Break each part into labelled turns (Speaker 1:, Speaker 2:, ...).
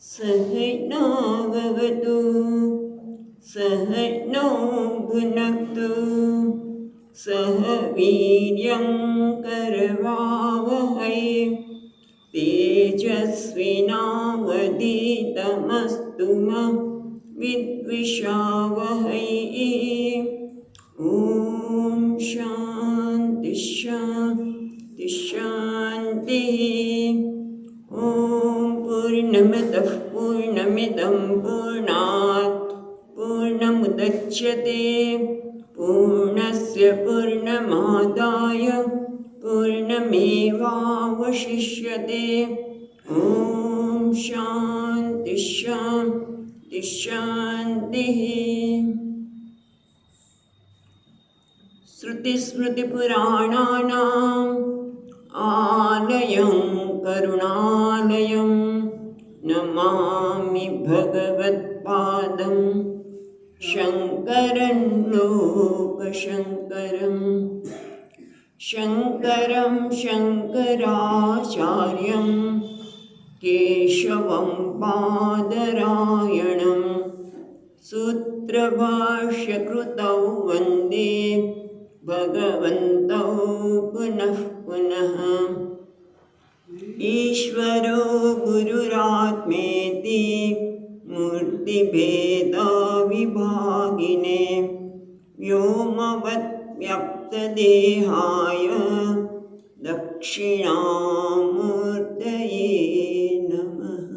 Speaker 1: सहना भवतु सहनो भुनक्तु सह वीर्यं करवावहै तेजस्विनावधीतमस्तु मा विद्विषावहै। ॐ शान्ति शान्ति शान्तिः। ॐ पूर्णमदः पूर्णमिदं पूर्णात् पूर्णमुदच्यते पूर्णस्य पूर्णमादाय पूर्णमेवावशिष्यते। ॐ शान्ति शान्ति शान्तिः। श्रुतिस्मृतिपुराणानाम् आलयं करुणालयं नमामि भगवत्पादं शङ्करं लोकशङ्करं। शङ्करं शङ्कराचार्यं केशवं बादरायणं सूत्रभाष्यकृतौ वन्दे भगवन्तौ पुनः पुनः। ईश्वरो गुरुरात्मेति मूर्तिभेदविभागिने व्योमवद्व्याप्तदेहाय दक्षिणामूर्तये नमः।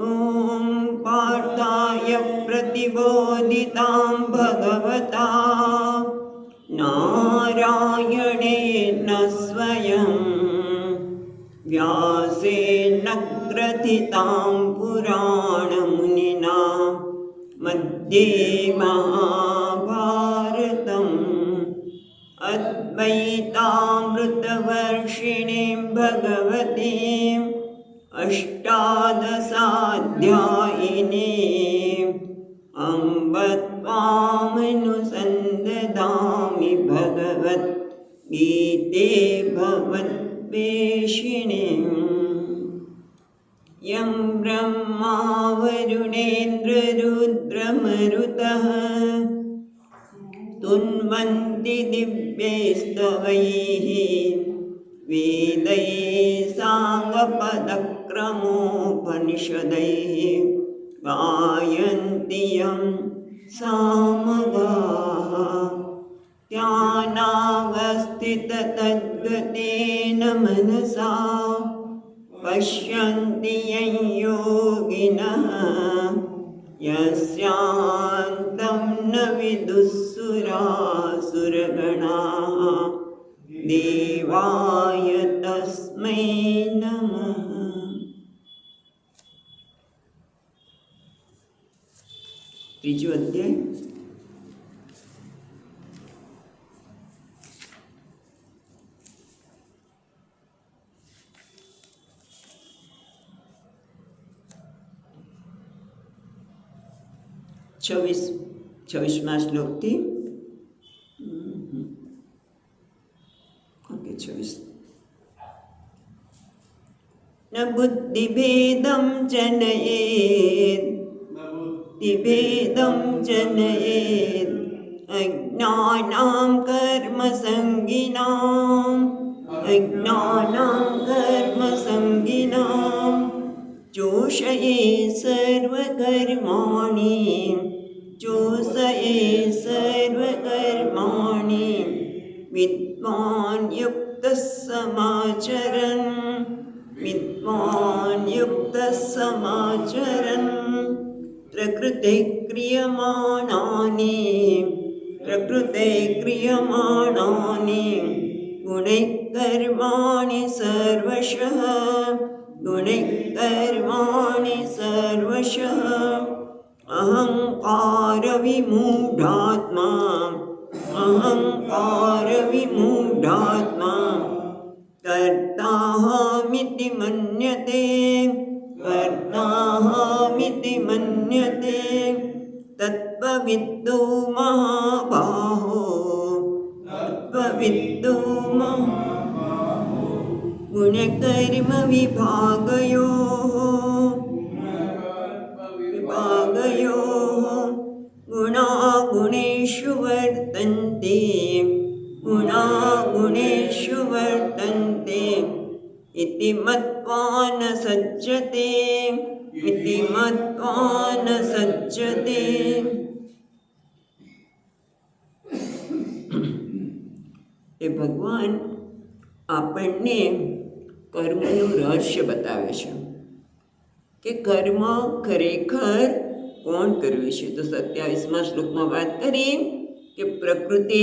Speaker 1: ॐ पार्थाय प्रतिबोधितां भगवता नारायणेन स्वयं व्यासेन ग्रथितां पुराणमुनिना मध्ये महाभारतम् अद्वैतामृतवर्षिणीं भगवतीम् अष्टादशाध्यायिनीम् अम्ब त्वामनुसन्दधामि भगवद्गीते भगवद्वेषिणीम्। यं ब्रह्मा वरुणेन्द्ररुद्रमरुतः तुन्वन्ति दिव्यैस्तवैः वेदैः साङ्गपदक्रमोपनिषदैः गायन्ति यं सामगाः। ध्यानावस्थिततद्गतेन मनसा पश्यन्ति यं योगिनः यस्यान्तं न विदुःसुरासुरगणाः देवाय तस्मै नमः। ત્રીજો અધ્યાય છવ્વીસમા શ્લોકથી 26 न बुद्धिभेदं जनयेत् बुद्धिभेदं जनयेत् अज्ञानां कर्मसङ्गिनां चोषयेत् सर्वकर्माणि विद्वान् युक्तः समाचरन् प्रकृते क्रियमाणानि गुणैः कर्माणि सर्वशः अहंकार विमूढात्मा कर्ताहमिति मन्यते तत्त्वविद्दो महाबाहो ગુણકર્મ વિભાગયોઃ ગુણા ગુણેષુ વર્તન્તે ઇતિ મત્વા ન સજ્જતે એ ભગવાન આપણને કર્મનું રહસ્ય બતાવે છે કે કર્મ ખરેખર કોણ કર્યું છે. તો 27મા શ્લોકમાં વાત કરી કે પ્રકૃતિ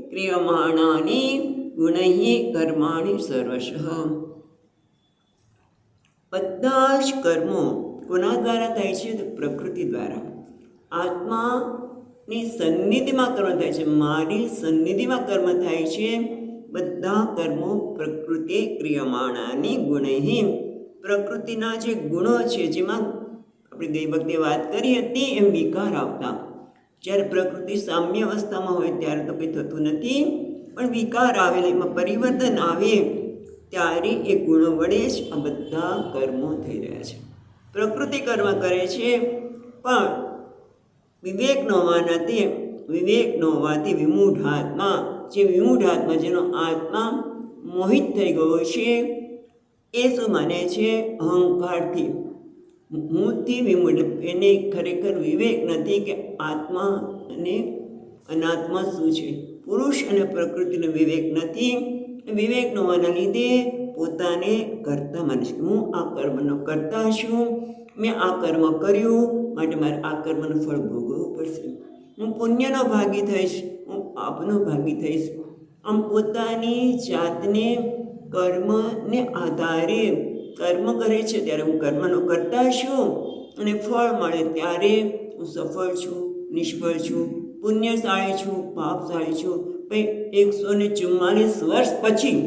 Speaker 1: ક્રિયમાણાની ગુણૈ કર્માણિ સર્વશઃ. બધા જ કર્મો કોના દ્વારા થાય છે? તો પ્રકૃતિ દ્વારા. આત્માની સન્નિધિમાં કર્મ થાય છે, મારી સન્નિધિમાં કર્મ થાય છે. બધા કર્મો પ્રકૃતિ ક્રિયમાણાની ગુણૈ, પ્રકૃતિના જે ગુણો છે, જેમાં આપણે ગઈ વખતે વાત કરી હતી એમ વિકાર આવતા. જ્યારે પ્રકૃતિ સામ્ય અવસ્થામાં હોય ત્યારે તો કંઈ થતું નથી, પણ વિકાર આવે, એમાં પરિવર્તન આવે ત્યારે એ ગુણો વડે જ આ બધા કર્મો થઈ રહ્યા છે. પ્રકૃતિ કર્મ કરે છે, પણ વિવેક ન હોવાથી વિમૂઢાત્મા, જેનો આત્મા મોહિત થઈ ગયો છે, એ શું માને છે? અહંકારથી, હુંથી વિમૂઢ. એને ખરેખર વિવેક નથી કે આત્મા અને અનાત્મા શું છે. પુરુષ અને પ્રકૃતિનો વિવેક નથી. વિવેક ન હોવાના લીધે પોતાને કર્તા માને છે. હું આ કર્મનો કર્તા છું, મેં આ કર્મ કર્યું, માટે મારે આ કર્મનું ફળ ભોગવવું પડશે. હું પુણ્યનો ભાગી થઈશ, હું પાપનો ભાગી થઈશ. આમ પોતાની જાતને કર્મને આધારે કર્મ કરે છે ત્યારે હું કર્મનો કર્તા છું, અને ફળ મળે ત્યારે હું સફળ છું, નિષ્ફળ છું, પુણ્યશાળી છું, પાપશાળી છું. પછી 144 વર્ષ પછી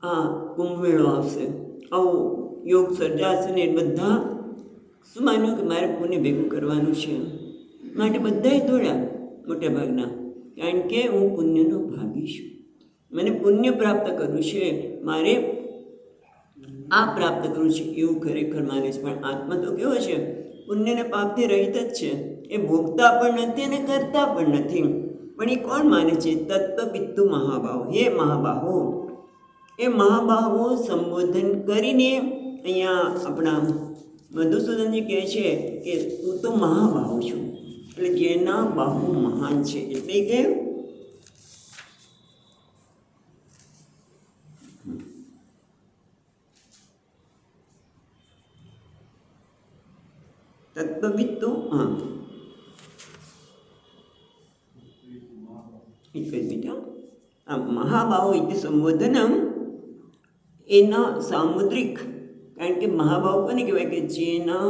Speaker 1: આ કુંભમેળો આવશે, આવો યોગ સર્જાશે ને બધા શું માન્યું કે મારે પુણ્ય ભેગું કરવાનું છે, માટે બધાએ દોડ્યા મોટા ભાગના, કારણ કે હું પુણ્યનો ભાગી છું, મને પુણ્ય પ્રાપ્ત કરવું છે, મારે આ પ્રાપ્ત કરવું છે, એવું ખરેખર માને છે. પણ આત્મા તો કેવો છે? પુણ્યને પાપથી રહિત જ છે. એ ભોગતા પણ નથી અને કરતા પણ નથી. પણ એ કોણ માને છે? તત્વવિત્તુ મહાબાહો. હે મહાબાહો, એ મહાબાહો સંબોધન કરીને અહીંયા આપણા મધુસૂદનજી કહે છે કે તું તો મહાબાહુ છું, એટલે જેના બાહુ મહાન છે. એટલે કે તત્વવિત્તુ, મહાબાહો ઇતિ સંબોધનમ, એના સામુદ્રિક, કારણ કે મહાબાહુ કોને કહેવાય? કે જેના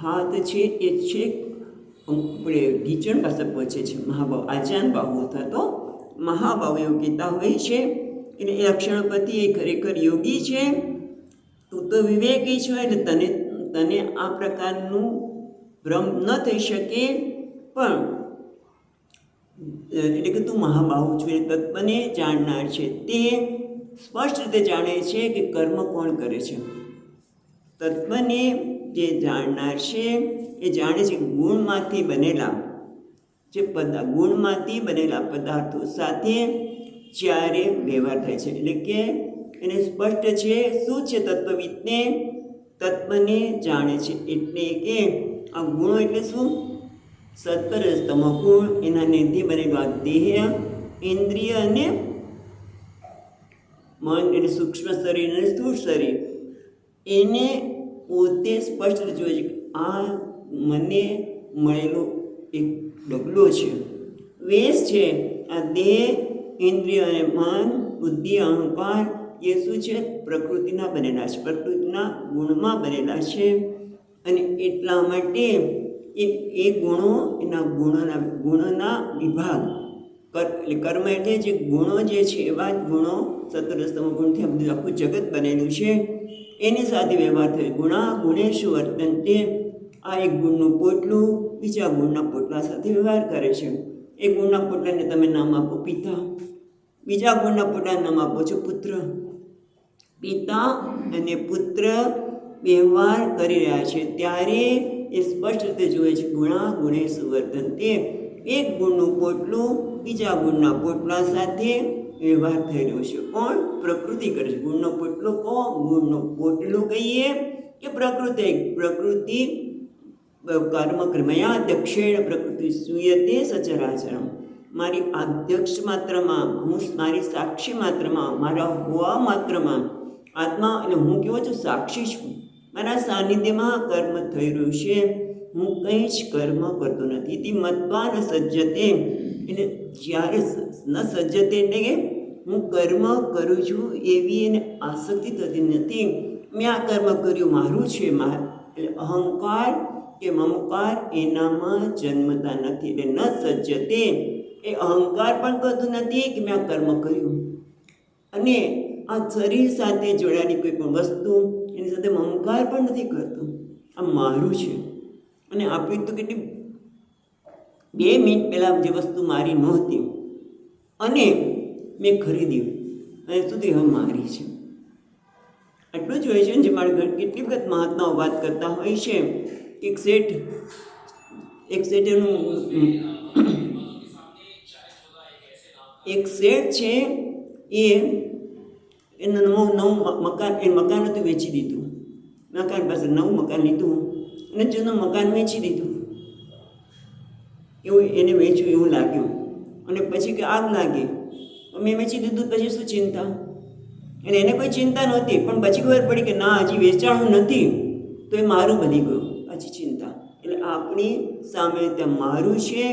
Speaker 1: હાથ છે એ છે આપણે ઢીચણ પાસે પહોંચે છે. મહાબાહુ આચાન બાહુ અથવા તો મહાબાહુ એવું કહેતા હોય છે. એટલે એ અક્ષરો પરથી એ ખરેખર યોગી છે. તું તો વિવેકી છો, એટલે તને આ પ્રકારનું ભ્રમ ન થઈ શકે. પણ એટલે કે તું મહાબાહુ છું, એ તત્વને જાણનાર છે. તે સ્પષ્ટ રીતે જાણે છે કે કર્મ કોણ કરે છે. તત્વને જે જાણનાર છે એ જાણે છે ગુણમાંથી બનેલા પદાર્થો સાથે જ્યારે વ્યવહાર થાય છે. એટલે કે એને સ્પષ્ટ છે શું છે? તત્વવિદને તત્વને જાણે છે. એટલે કે આ ગુણો એટલે શું? સત્વરજતમો ગુણ, એના નિધિ બનેલો આ દેહ, ઇન્દ્રિય અને મન, એટલે સૂક્ષ્મ શરીર અને સ્થૂળ શરીર, એને પોતે સ્પષ્ટ જોઈએ છે કે આ મને મળેલો એક ડગલો છે, વેશ છે. આ દેહ, ઇન્દ્રિય અને મન, બુદ્ધિ, અહંકાર એ શું છે? પ્રકૃતિના બનેલા છે, પ્રકૃતિના ગુણમાં બનેલા છે. અને એટલા માટે એ ગુણો, એના ગુણોના વિભાગ, એટલે કર્મ એટલે જે ગુણો જે છે એવા જ ગુણો, સત્વરજતમો ગુણથી બધું આખું જગત બનેલું છે. એની સાથે વ્યવહાર થયો. ગુણા ગુણેષુ વર્તન્તે, આ એક ગુણનું પોટલું બીજા ગુણના પોટલા સાથે વ્યવહાર કરે છે. એક ગુણના પોટલાને તમે નામ આપો પિતા, બીજા ગુણના પોટલાને નામ આપો છો પુત્ર, પિતા અને પુત્ર વ્યવહાર કરી રહ્યા છે ત્યારે એ સ્પષ્ટ રીતે જુએ છે ગુણા ગુણે સુવર્ધનતે. એક ગુણનું પોટલું બીજા ગુણના પોટલા સાથે વ્યવહાર થઈ રહ્યો છે. કોણ? પ્રકૃતિ કરે છે. ગુણનો પોટલો કોણ? ગુણનું પોટલું કહીએ કે પ્રકૃતિ. પ્રકૃતિ કર્મ કર્મયા દક્ષિણ પ્રકૃતિ સુયતે સચરાચરમ. મારી અધ્યક્ષ માત્રમાં, હું મારી સાક્ષી માત્રમાં, મારા હોવા માત્રમાં આત્મા અને હું કેવો છું? સાક્ષી છું. મારા સાનિધ્યમાં કર્મ થઈ રહ્યું છે. હું કંઈ જ કર્મ કરતો નથી. તે મત્વા ન સજ્જતે, એટલે જ્યારે ન સજ્જતે એટલે કે હું કર્મ કરું છું એવી એને આસક્તિ થતી નથી. મેં આ કર્મ કર્યું મારું છે, એટલે અહંકાર કે મમકાર એનામાં જન્મતા નથી. એટલે ન સજ્જતે એ અહંકાર પણ કરતું નથી કે મેં આ કર્મ કર્યું. અને આ શરીર સાથે જોડાયેલી કોઈ પણ વસ્તુ એની સાથે મમકાર પણ નથી કરતું. આ મારું છે. અને આપણી તો કેટલી 2 મિનિટ પહેલાં જે વસ્તુ મારી નહોતી અને મેં ખરીદ્યું અને સુધી હવે મારી છે. એટલું જ હોય છે ને. જે મારા ઘર કેટલી વખત મહાત્માઓ વાત કરતા હોય છે. એક શેઠ છે એને નવું મકાન હતું, વેચી દીધું. મકાન પાસે નવું મકાન લીધું અને જૂનું મકાન વેચી દીધું. એવું એને વેચ્યું એવું લાગ્યું. અને પછી કે આગ લાગી, મેં વેચી દીધું, પછી શું ચિંતા? અને એને કોઈ ચિંતા નહોતી. પણ પછી ખબર પડી કે ના, હજી વેચાણું નથી તો એ મારું બની ગયું. પછી ચિંતા. એટલે આપણી સામે ત્યાં મારું છે.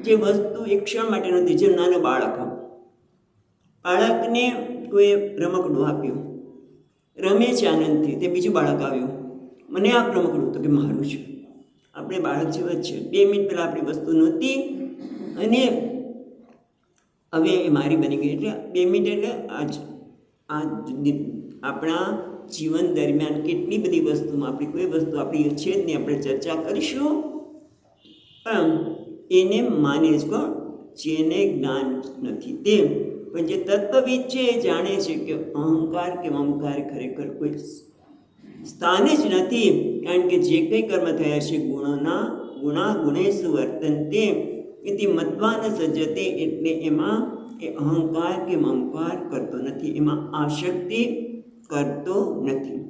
Speaker 1: જે વસ્તુ એક ક્ષણ માટે નથી. જેમ નાનો બાળકને કોઈ રમકડું આપ્યું, રમે છે આનંદથી. તે બીજું બાળક આવ્યું, મને આપ રમકડું, તો કે મારું છે. આપણે બાળક જેવા જ છે. 2 મિનિટ પહેલાં આપણી વસ્તુ નહોતી અને હવે એ મારી બની ગઈ. એટલે 2 મિનિટ એટલે આપણા જીવન દરમિયાન કેટલી બધી વસ્તુમાં આપણી કોઈ વસ્તુ આપણી છે જ નહીં. આપણે ચર્ચા કરીશું. પણ એને માને જ કોણ? જેને જ્ઞાન નથી તે. પણ જે તત્વવિદ છે એ જાણે છે કે અહંકાર કે મમકાર ખરેખર કોઈ સ્થાન જ નથી. કારણ કે જે કંઈ કર્મ થયા છે ગુણા ગુણેષુ વર્તન્તે ઇતિ મત્વા ન સજ્જતે, એટલે એમાં એ અહંકાર કે મમકાર કરતો નથી, એમાં આસક્તિ કરતો નથી.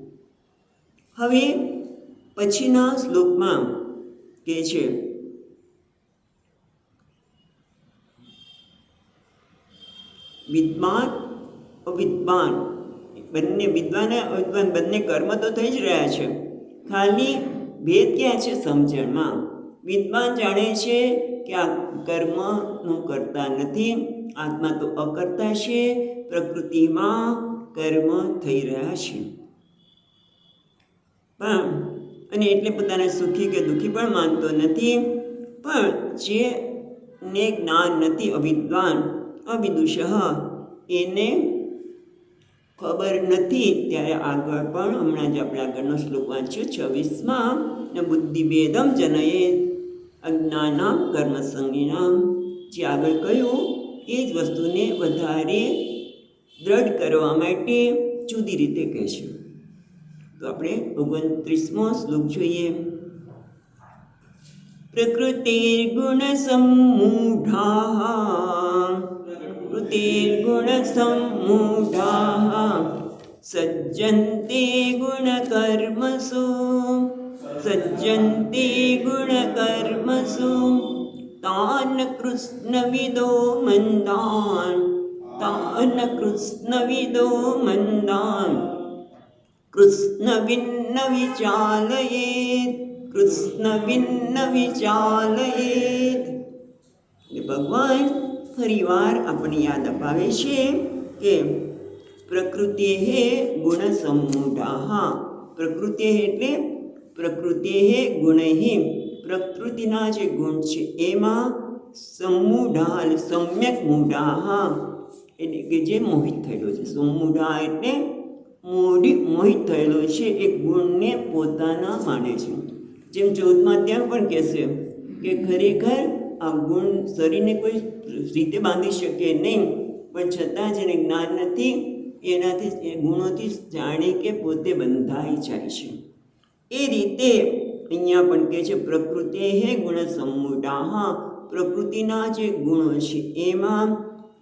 Speaker 1: હવે પછીના શ્લોકમાં કહે છે વિદ્વાન અવિદ્વાન બંને, વિદ્વાન અને અવિદ્વાન બંને કર્મ તો થઈ જ રહ્યા છે. ખાલી ભેદ ક્યાં છે? સમજણમાં. વિદ્વાન જાણે છે કે આ કર્મનું કરતા નથી, આત્મા તો અકર્તા છે, પ્રકૃતિમાં કર્મ થઈ રહ્યા છે. પણ અને એટલે પોતાને સુખી કે દુઃખી પણ માનતો નથી. પણ જેને જ્ઞાન નથી, અવિદ્વાન અવિદુષ, એને ખબર નથી. ત્યારે આગળ પણ હમણાં જ આપણે આગળનો શ્લોક વાંચ્યો 26માં, બુદ્ધિભેદમ જનયે અજ્ઞાનામ કર્મ સંગીનામ. જે આગળ કહ્યું એ જ વસ્તુને વધારે દ્રઢ કરવા માટે જુદી રીતે કહે છે. તો આપણે 29મો શ્લોક જોઈએ. પ્રકૃતિર્ગુણ સમૂઢાઃ સજ્જન્તે ગુણકર્મસુ તાન કૃષ્ણવિદો મંદાન કૃષ્ણવિન્ન વિચાલયેત. ભગવાન ફરીવાર આપણને યાદ અપાવે છે કે પ્રકૃતિ ગુણ સમૂઢાઃ. પ્રકૃતિ એટલે પ્રકૃતિ ગુણૈ, પ્રકૃતિના જે ગુણ છે એમાં સમૂઢા સમ્યક મૂઢાઃ એટલે કે જે મોહિત થયેલો છે. સમૂઢા એટલે મોહિત થયેલો છે, એક ગુણને પોતાના માને છે. જેમ 14મા અધ્યાય પણ કહેશે કે ખરેખર આ ગુણ શરીરને કોઈ રીતે બાંધી શકે નહીં, પણ છતાં જેને જ્ઞાન નથી એનાથી એ ગુણોથી જાણે કે પોતે બંધાઈ જાય છે. એ રીતે અહીંયા પણ કહે છે પ્રકૃતિ હે ગુણ સમૂઢા. પ્રકૃતિના જે ગુણો છે એમાં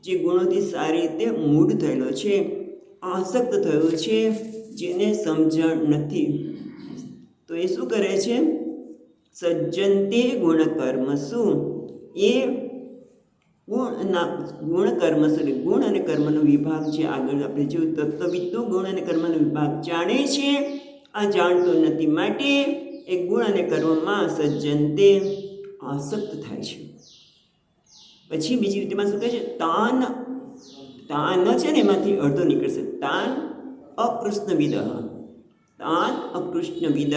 Speaker 1: જે ગુણોથી સારી રીતે મૂઢ થયેલો છે, આસક્ત થયો છે, જેને સમજણ નથી, તો એ શું કરે છે? સજ્જંતે ગુણ કર્મસુ. એ ગુણ કર્મસુ, ગુણ અને કર્મનો વિભાગ છે. આગળ આપણે જોયું તત્વવિદો ગુણ અને કર્મનો વિભાગ જાણે છે, આ જાણતો નથી, માટે એ ગુણ અને કર્મમાં સજ્જંતે આસક્ત થાય છે. પછી બીજી રીતમાં શું કહે છે? તાન છે ને એમાંથી અડધો નીકળશે. તાન અકૃષ્ણવિદ. તાન અકૃષ્ણવિદ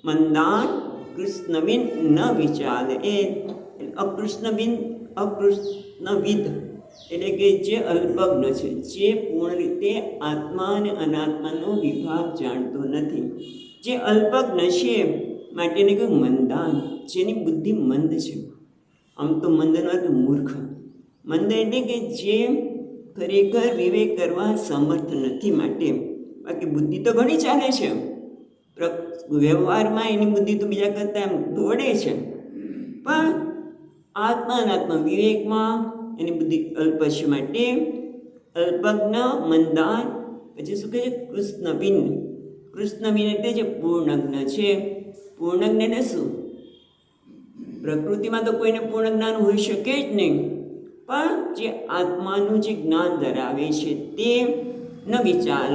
Speaker 1: મંદાન કૃષ્ણવિન ન વિચાલે. એ અકૃષ્ણવિદ એટલે કે જે અલ્પજ્ઞ છે, જે પૂર્ણ રીતે આત્મા અને અનાત્માનો વિભાગ જાણતો નથી, જે અલ્પજ્ઞ છે, માટેને કહ્યું મંદાન, જેની બુદ્ધિ મંદ છે. આમ તો મંદનો અર્થ મૂર્ખ. મંદ એટલે કે જે ખરેખર વિવેક કરવા સમર્થ નથી. માટે બાકી બુદ્ધિ તો ઘણી ચાલે છે, વ્યવહારમાં એની બુદ્ધિ તો બીજા કરતાં એમ દોડે છે, પણ આત્મા અનાત્મા વિવેકમાં એની બુદ્ધિ અલ્પ છે. માટે અલ્પજ્ઞ મંદાન. પછી શું કહે છે? કૃષ્ણવિન. કૃષ્ણવિન એટલે જે પૂર્ણજ્ઞ છે. પૂર્ણજ્ઞ એટલે શું? પ્રકૃતિમાં તો કોઈને પૂર્ણ જ્ઞાન હોઈ શકે જ નહીં, પણ જે આત્માનું જે જ્ઞાન ધરાવે છે તે ન વિચાર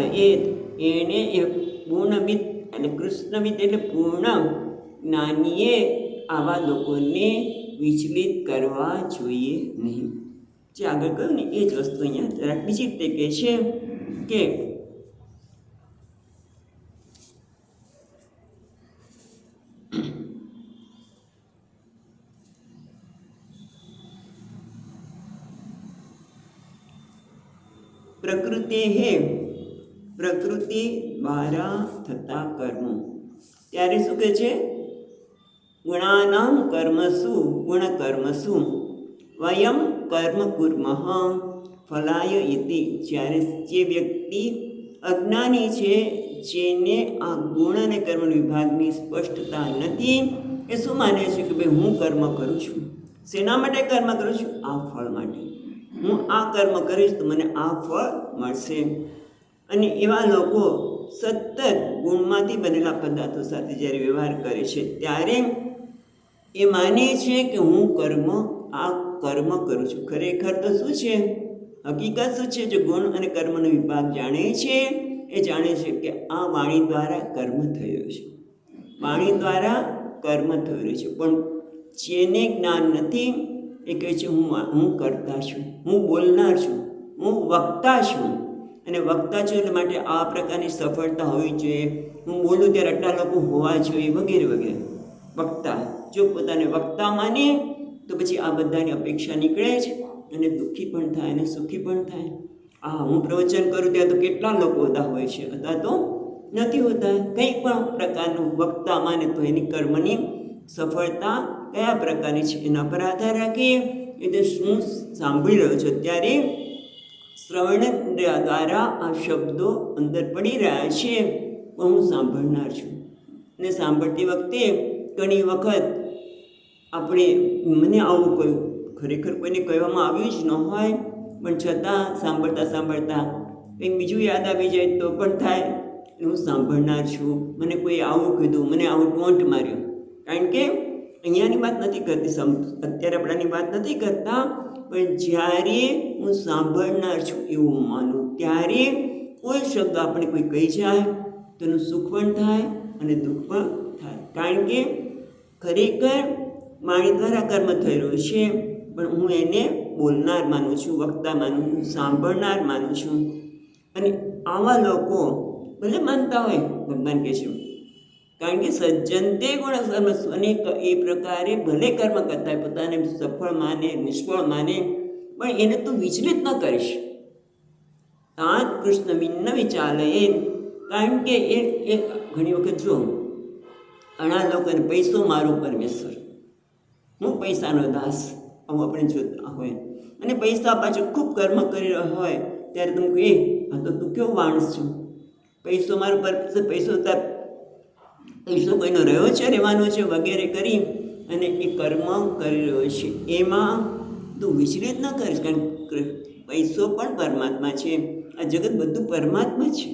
Speaker 1: એને એ પૂર્ણવિદ એટલે કૃષ્ણવિદ એટલે પૂર્ણ જ્ઞાનીએ આવા લોકોને વિચલિત કરવા જોઈએ નહીં. જે આગળ કહ્યું ને એ જ વસ્તુ અહીંયા જરાક બીજી રીતે કહે છે કે પ્રકૃતિ દ્વારા થતા કર્મો. ત્યારે શું કહે છે? ગુણાનામ કર્મસુ ગુણ કર્મસુ વયમ કર્મ કુર્મઃ ફલાય ઇતિ. જ્યારે જે વ્યક્તિ અજ્ઞાની છે, જેને આ ગુણ અને કર્મ વિભાગની સ્પષ્ટતા નથી, એ શું માને છે કે ભાઈ હું કર્મ કરું છું. શેના માટે કર્મ કરું છું? આ ફળ માટે. હું આ કર્મ કરીશ તો મને આ ફળ મળશે. અને એવા લોકો સતત ગુણમાંથી બનેલા પદાર્થો સાથે જ્યારે વ્યવહાર કરે છે, ત્યારે એ માને છે કે હું આ કર્મ કરું છું. ખરેખર તો શું છે? હકીકત શું છે? જો ગુણ અને કર્મનો વિભાગ જાણે છે, એ જાણે છે કે આ વાણી દ્વારા કર્મ થયો છે, વાણી દ્વારા કર્મ થયું છે. પણ જેને જ્ઞાન નથી એ કહે છે હું કરતા છું, હું બોલનાર છું, હું વક્તા છું. અને વક્તા છું એટલે માટે આ પ્રકારની સફળતા હોવી જોઈએ, હું બોલું ત્યારે આટલા લોકો હોવા જોઈએ, વગેરે વગેરે. વક્તા જો પોતાને વક્તા માને તો પછી આ બધાની અપેક્ષા નીકળે છે, અને દુઃખી પણ થાય અને સુખી પણ થાય. હું પ્રવચન કરું ત્યાં તો કેટલા લોકો હોતા હોય છે, અથવા તો નથી હોતા. કંઈ પણ પ્રકારનું વક્તા માને તો એની કર્મની સફળતા કયા પ્રકારની છે એના પર આધાર રાખીએ. એટલે શું સાંભળી રહ્યો છો ત્યારે શ્રવણ દ્વારા આ શબ્દો અંદર પડી રહ્યા છે, પણ હું સાંભળનાર છું. ને સાંભળતી વખતે ઘણી વખત મને આવું કહ્યું, ખરેખર કોઈને કહેવામાં આવ્યું જ ન હોય, પણ છતાં સાંભળતા કંઈક બીજું યાદ આવી જાય તો પણ થાય હું સાંભળનાર છું. મને કોઈ આવું કીધું, મને આવું ટોન્ટ માર્યો. કારણ કે અહીંયાની વાત નથી કરતી, અત્યારે આપણાની વાત નથી કરતા, પણ જ્યારે હું સાંભળનાર છું એવું માનું, ત્યારે કોઈ શબ્દ આપણે કોઈ કહી જાય તો એનું સુખ પણ થાય અને દુઃખ પણ થાય. કારણ કે ખરેખર વાણી દ્વારા કર્મ થઈ રહ્યું છે, પણ હું એને બોલનાર માનું છું, વક્તા માનું છું, સાંભળનાર માનું છું. અને આવા લોકો ભલે માનતા હોય, ભગવાન કહે છે, કારણ કે સજ્જન તે ગુણ કર્મસુ, અને એ પ્રકારે ભલે કર્મ કરતા હોય, પોતાને સફળ માને, નિષ્ફળ માને, પણ એને તું વિચલિત ન કરીશ. તાન કૃષ્ણ વિન્ન વિચાલે. કારણ કે એ ઘણી વખત જો ઘણા લોકોને પૈસો મારો પરમેશ્વર, હું પૈસાનો દાસ, આવું આપણે જોતા હોય, અને પૈસા પાછું ખૂબ કર્મ કરી રહ્યો હોય ત્યારે તમે કહે આ તો તું કેવો માણસ છું, પૈસો મારો પૈસો કોઈનો રહ્યો છે, રહેવાનો છે વગેરે કરી અને એ કર્મ કરી રહ્યો છે, એમાં તું વિચલિત ન કરીશ. કારણ કે પૈસો પણ પરમાત્મા છે, આ જગત બધું પરમાત્મા છે,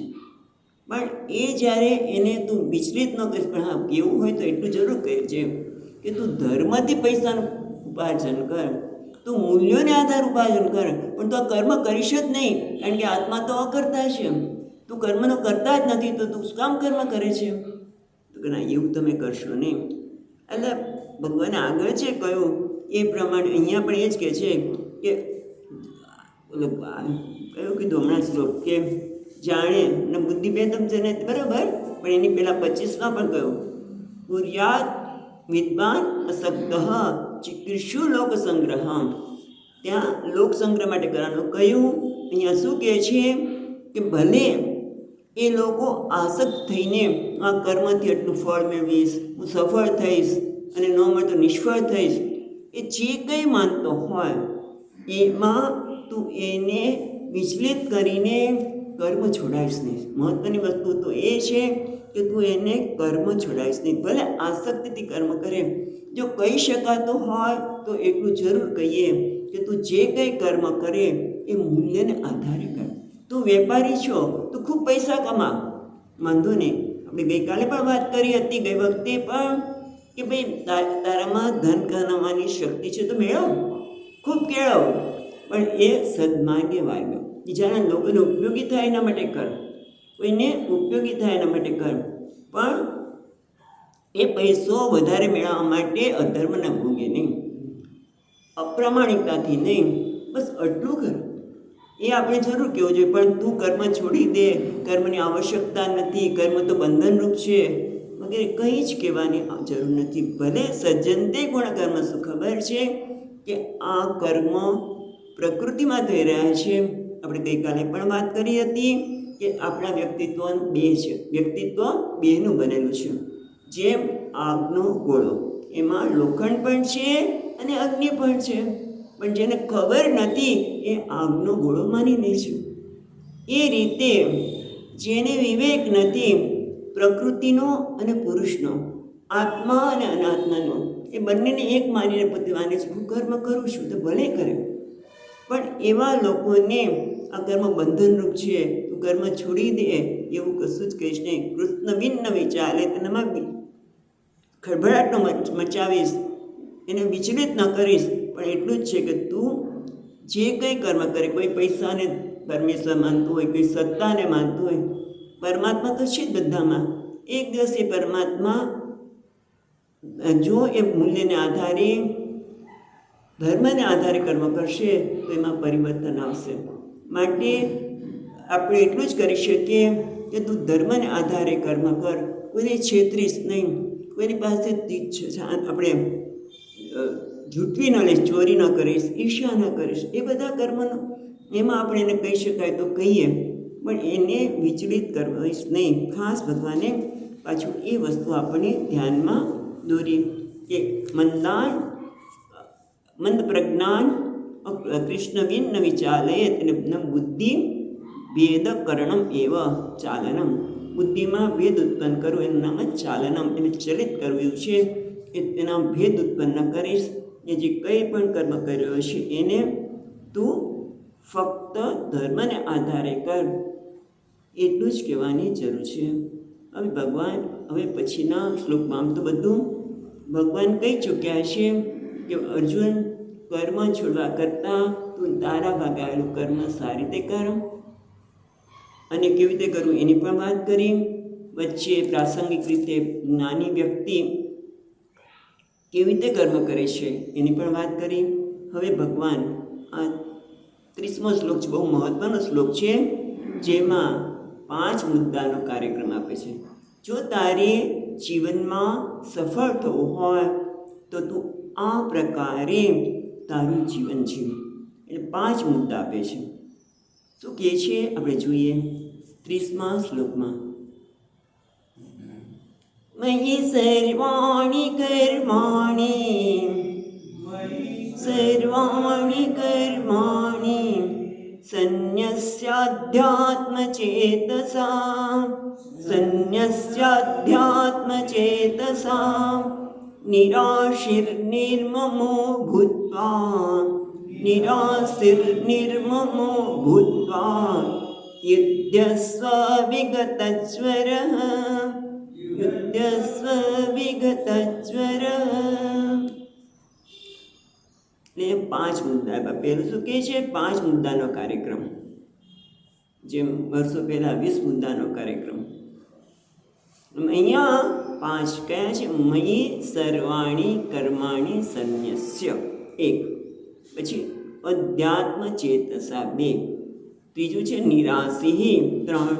Speaker 1: પણ એ જ્યારે એને તું વિચલિત ન કરીશ. પણ હા, કેવું હોય તો એટલું જરૂર કહેજે કે તું ધર્મથી પૈસાનું ઉપાર્જન કર, તું મૂલ્યોને આધાર ઉપાર્જન કર, પણ તું આ કર્મ કરીશ જ નહીં. કારણ કે આત્મા તો અકર્તા છે, તું કર્મનો કરતા જ નથી, તો તું શું કામ કર્મ કરે છે? તો કે ના, એવું તમે કરશો નહીં. એટલે ભગવાને આગળ છે કહ્યું એ પ્રમાણે અહીંયા પણ એ જ કહે છે કે કયું કીધું હમણાં શ્લોક કે જાણે ને બુદ્ધિ ભેદમ છે ને, બરાબર, પણ એની પહેલાં 25માં પણ કહ્યું કુર્યાત વિદ્વાન અસક્ત ચિકીર્ષુ લોક સંગ્રહ. ત્યાં લોક સંગ્રહ માટે કરવાનું કહ્યું. અહીંયા શું કહે છે કે ભલે એ લોકો આસક્ત થઈને આ કર્મથી એટલું ફળ મેળવીશ, હું સફળ થઈશ અને ન મળે તો નિષ્ફળ થઈશ, એ જે કંઈ માનતો હોય એમાં તું એને વિચલિત કરીને કર્મ છોડાવીશ નહીં. મહત્ત્વની વસ્તુ તો એ છે કે તું એને કર્મ છોડાવીશ નહીં, ભલે આસક્તિથી કર્મ કરે. જો કહી શકાતું હોય તો એટલું જરૂર કહીએ કે તું જે કંઈ કર્મ કરે એ મૂલ્યને આધારે કર. તું વેપારી છો, તું ખૂબ પૈસા કમા, વાંધો નહીં. આપણે ગઈકાલે પણ વાત કરી હતી, ગઈ વખતે પણ, કે ભાઈ તારામાં ધન કમાવાની શક્તિ છે તો મેળવ, ખૂબ કેળવ, પણ એ સદમાર્ગે વાગ્યો. બીજાના લોકોને ઉપયોગી થાય એના માટે કર, કોઈને ઉપયોગી થાય એના માટે કર, પણ એ પૈસો વધારે મેળવવા માટે અધર્મના ભોગે નહીં, અપ્રામાણિકતાથી નહીં. બસ આટલું કર. એ આપણે જરૂર કહેવું જોઈએ. પણ તું કર્મ છોડી દે, કર્મની આવશ્યકતા નથી, કર્મ તો બંધનરૂપ છે વગેરે કંઈ જ કહેવાની જરૂર નથી. ભલે સજ્જન તે ગુણ કર્મ, શું ખબર છે કે આ કર્મ પ્રકૃતિમાં થઈ રહ્યા છે. આપણે ગઈકાલે પણ વાત કરી હતી કે આપણા વ્યક્તિત્વ બે છે, વ્યક્તિત્વ બેનું બનેલું છે. જેમ આગનો ગોળો, એમાં લોખંડ પણ છે અને અગ્નિ પણ છે, પણ જેને ખબર નથી એ આગનો ગોળો માની લે છે. એ રીતે જેને વિવેક નથી પ્રકૃતિનો અને પુરુષનો, આત્મા અને અનાત્માનો, એ બંનેને એક માનીને પોતે માને છે હું કર્મ કરું છું તો ભલે કરે. પણ એવા લોકોને આ કર્મ બંધનરૂપ છે, તું કર્મ છોડી દે એવું કશું જ કહીશ નહીં. કૃષ્ણ બિન ન વિચારે તેનામાં ખળભળાટનો મચાવીશ, એને વિચલિત ન કરીશ. પણ એટલું જ છે કે તું જે કંઈ કર્મ કરે, કોઈ પૈસાને પરમેશ્વર માનતું હોય, કોઈ સત્તાને માનતું હોય, પરમાત્મા તો છે જ બધામાં. એક દિવસ એ પરમાત્મા જો એ મૂલ્યને આધારે, ધર્મને આધારે કર્મ કરશે તો એમાં પરિવર્તન આવશે. માટે આપણે એટલું જ કરી શકીએ કે તું ધર્મને આધારે કર્મ કર, કોઈને છેતરીશ નહીં, કોઈની પાસે આપણે જૂઠવી ન લઈશ, ચોરી ન કરીશ, ઈર્ષ્યા ન કરીશ. એ બધા કર્મનો એમાં આપણે એને કહી શકાય તો કહીએ, પણ એને વિચલિત કરવીશ નહીં. ખાસ ભગવાને પાછું એ વસ્તુ આપણે ધ્યાનમાં દોરી કે મંદ પ્રજ્ઞાન કૃષ્ણ બિન ન વિચાલયત, એટલે બુદ્ધિ ભેદ કરણમ એવ ચાલનમ. બુદ્ધિમાં ભેદ ઉત્પન્ન કરવું એનું નામ જ ચાલનમ, એને ચલિત કરવું છે. એના ભેદ ઉત્પન્ન કરીશ. એ જે કંઈ પણ કર્મ કર્યો છે એને તું ફક્ત ધર્મને આધારે કર, એટલું જ કહેવાની જરૂર છે. હવે ભગવાન પછીના શ્લોકમાં આમ તો બધું ભગવાન કહી ચૂક્યા છે કે અર્જુન, કર્મ છોડવા કરતાં તું તારા ભાગે આવેલું કર્મ સારી રીતે કર. અને કેવી રીતે કરવું એની પણ વાત કરી. વચ્ચે પ્રાસંગિક રીતે જ્ઞાની વ્યક્તિ કેવી રીતે કર્મ કરે છે એની પણ વાત કરી. હવે ભગવાન આ 30મો શ્લોક છે, બહુ મહત્ત્વનો શ્લોક છે, જેમાં 5 મુદ્દાનો કાર્યક્રમ આપે છે. જો તારે જીવનમાં સફળ થવું હોય તો તું આ પ્રકારે તારું જીવન જીવ. એટલે 5 મુદ્દા આપે છે. શું કહે છે આપણે જોઈએ 30મા શ્લોકમાં. મયि સર્વાણી કર્માણી સંન્યસ્યાધ્યાત્મચેતસા સંન્યસ્યાધ્યાત્મચેતસા નિરાશિર્નિર્મમો ભૂત્વા નિરાશિર્નિર્મમો ભૂત્વા યુધ્યસ્વ વિગતજ્વરઃ યુધ્યસ્વ વિગતજ્વરઃ. એટલે 5 મુદ્દા. પહેલું શું કહે છે? 5 મુદ્દાનો કાર્યક્રમ, જેમ વર્ષો પહેલાં 20 મુદ્દાનો કાર્યક્રમ. અહીંયા 5 કયા છે? મયી સર્વાણી કર્માણી સંન્યસ્ય 1, પછી અધ્યાત્મ ચેતસા 2, ત્રીજું છે નિરાશી 3,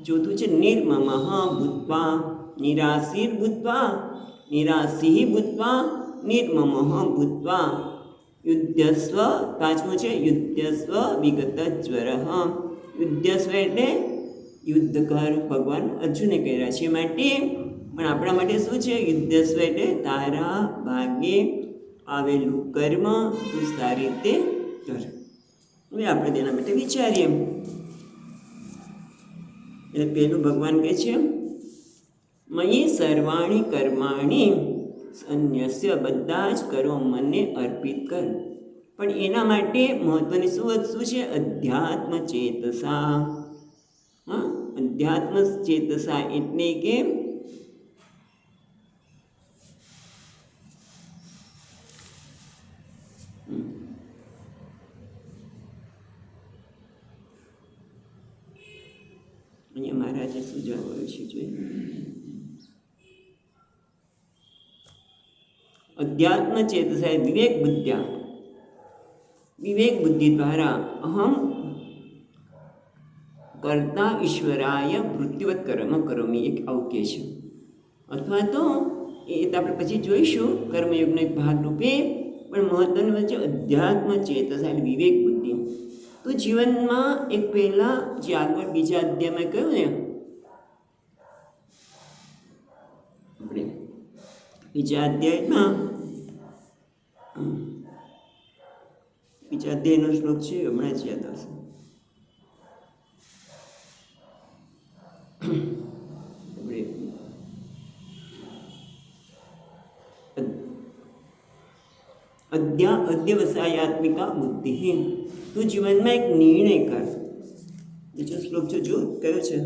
Speaker 1: ચોથું છે નિર્મમઃ ભૂત્વા નિરાશીર ભૂત્વા નિરાશી ભૂત્વા નિર્મમઃ ભૂત્વા યુદ્ધસ્વ, પાંચમું છે યુદ્ધસ્વ વિગત જ્વરઃ. યુદ્ધસ્વ એટલે યુદ્ધ કર, ભગવાન અર્જુને કર્યા છે માટે, પણ આપણા માટે શું છે? યુદ્ધસ્વ એટલે તારા ભાગ્યે આવેલું કર્મ તું સારી રીતે કર. હવે આપણે તેના માટે વિચારીએ. એટલે પેલું ભગવાન કહે છે મયી સર્વાણી કર્માણી સંન્યસ્ય, બધા જ કર્મો મને અર્પિત કર. પણ એના માટે મહત્વની શું વસ્તુ છે? અધ્યાત્મ ચેતસા. અધ્યાત્મ ચેતસા એટલે કે અહીંયા મહારાજે શું જણાવ્યું છે જોઈએ. અધ્યાત્મ ચેતસા વિવેક બુદ્ધ્યા, વિવેક બુદ્ધિ દ્વારા અહમ કરતા ઈશ્વરાય વૃત્તિવત કર્મ કરોમી, એક આવું કહે છે. અથવા તો એ આપણે પછી જોઈશું કર્મયોગનો એક ભાગરૂપે. પણ મહત્વનું વચ્ચે અધ્યાત્મ ચેતસા એટલે વિવેક બુદ્ધિ. તો જીવનમાં એક પહેલાં જે આગળ બીજા અધ્યાયમાં કહ્યું ને, આપણે બીજા અધ્યાયમાં બીજા અધ્યાયનો શ્લોક છે, હમણાં જ યાદ આવશે. અધ્યવસાયાત્મિકા બુદ્ધિ. તું જીવનમાં એક નિર્ણય કર. બીજો શ્લોક છે, જો કયો છે?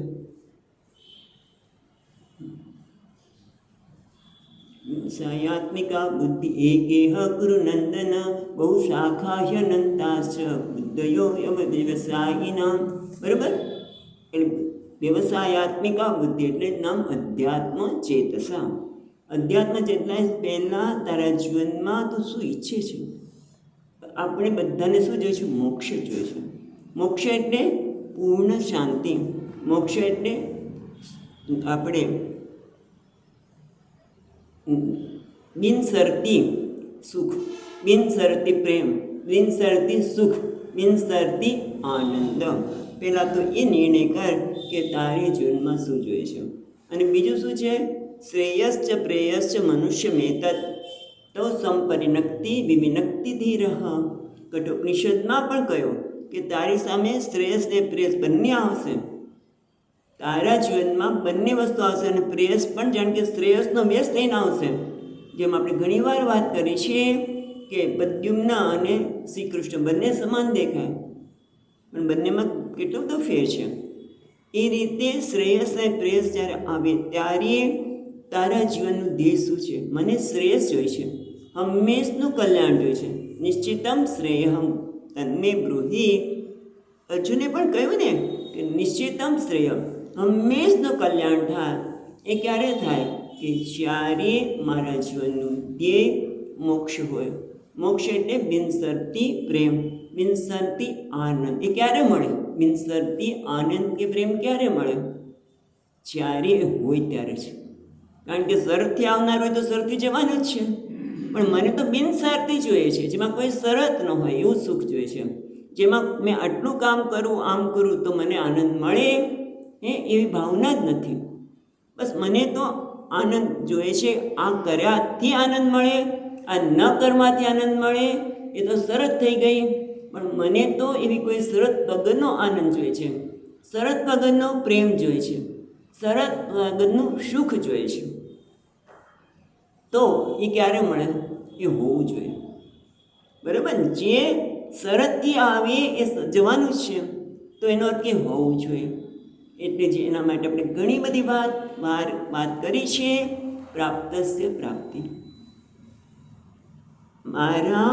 Speaker 1: વ્યવસાયાત્મિકા બુદ્ધિ એકેહ ગુરુ નંદન બહુ શાખાહ્ય નંતાશ્ચ બુદ્ધયો યમ વ્યવસાયિના. બરાબર? એટલે વ્યવસાયાત્મિકા બુદ્ધિ એટલે નામ અધ્યાત્મ ચેતસા. અધ્યાત્મ ચેતના પહેલાં તારા જીવનમાં તું શું ઈચ્છે છે? આપણે બધાને શું જોઈશું? મોક્ષ જોઈશું. મોક્ષ એટલે પૂર્ણ શાંતિ. મોક્ષ એટલે આપણે બિનશરતી સુખ, બિનશરતી પ્રેમ, બિનશરતી સુખ, બિનશરતી આનંદ. પહેલાં તો એ નિર્ણય કર કે તારે જીવનમાં શું જોઈએ છે. અને બીજું શું છે? શ્રેયશ્ચ પ્રેયશ્ચ મનુષ્ય મેતત તો સંપરિનક્તિ વિવિનક્તિ ધીરઃ. કઠોપનિષદમાં પણ કહ્યું કે તારી સામે શ્રેયસ ને પ્રેયસ બંને આવશે. તારા જીવનમાં બંને વસ્તુ આવશે અને પ્રેયસ પણ, જાણ કે શ્રેયસનો બેસ લઈને આવશે. જેમ આપણે ઘણીવાર વાત કરી છે કે પ્રદ્યુમ્ન અને શ્રી કૃષ્ણ બંને સમાન દેખાય, પણ બંનેમાં કેટલો બધો ફેર છે. એ રીતે શ્રેયસ અને પ્રેયસ જ્યારે આવે ત્યારે તારા જીવનનું ધ્યેય શું છે? મને શ્રેયસ જોઈએ છે, હંમેશનું કલ્યાણ જોઈએ છે. નિશ્ચિતમ શ્રેયહમ તન્મે બ્રૂહિ. અર્જુને પણ કહ્યું ને કે નિશ્ચિતમ શ્રેય, હંમેશનું કલ્યાણ થાય. એ ક્યારે થાય? કે જ્યારે મારા જીવનનું ધ્યેય મોક્ષ હોય. મોક્ષ એટલે બિનશરતી પ્રેમ, બિનશરતી આનંદ. એ ક્યારે મળે? બિનશરતી આનંદ કે પ્રેમ ક્યારે મળે? જ્યારે હોય ત્યારે છે. કારણ કે શરતથી આવનાર હોય તો શરતથી જવાનું જ છે. પણ મને તો બિનશરતી જોઈએ છે, જેમાં કોઈ શરત ન હોય એવું સુખ જોઈએ છે. જેમાં મેં આટલું કામ કરું, આમ કરું તો મને આનંદ મળે, એવી ભાવના જ નથી. બસ મને તો આનંદ જોઈએ છે. આ કર્યાથી આનંદ મળે, આ ન કરવાથી આનંદ મળે, એ તો શરત થઈ ગઈ. પણ મને તો એવી કોઈ શરત વગરનો આનંદ જોઈએ છે, શરત વગરનો પ્રેમ જોઈએ છે, શરત વગરનું સુખ જોઈએ છે. તો એ ક્યારે મળે? એ હોવું જોઈએ. બરાબર ને? જે શરતથી આવે એ જવાનું જ છે, તો એનો અર્થ એ હોવું જોઈએ. એટલે જે એના માટે આપણે ઘણી બધી વાત કરી છે. પ્રાપ્તસ્ય પ્રાપ્તિ, મારા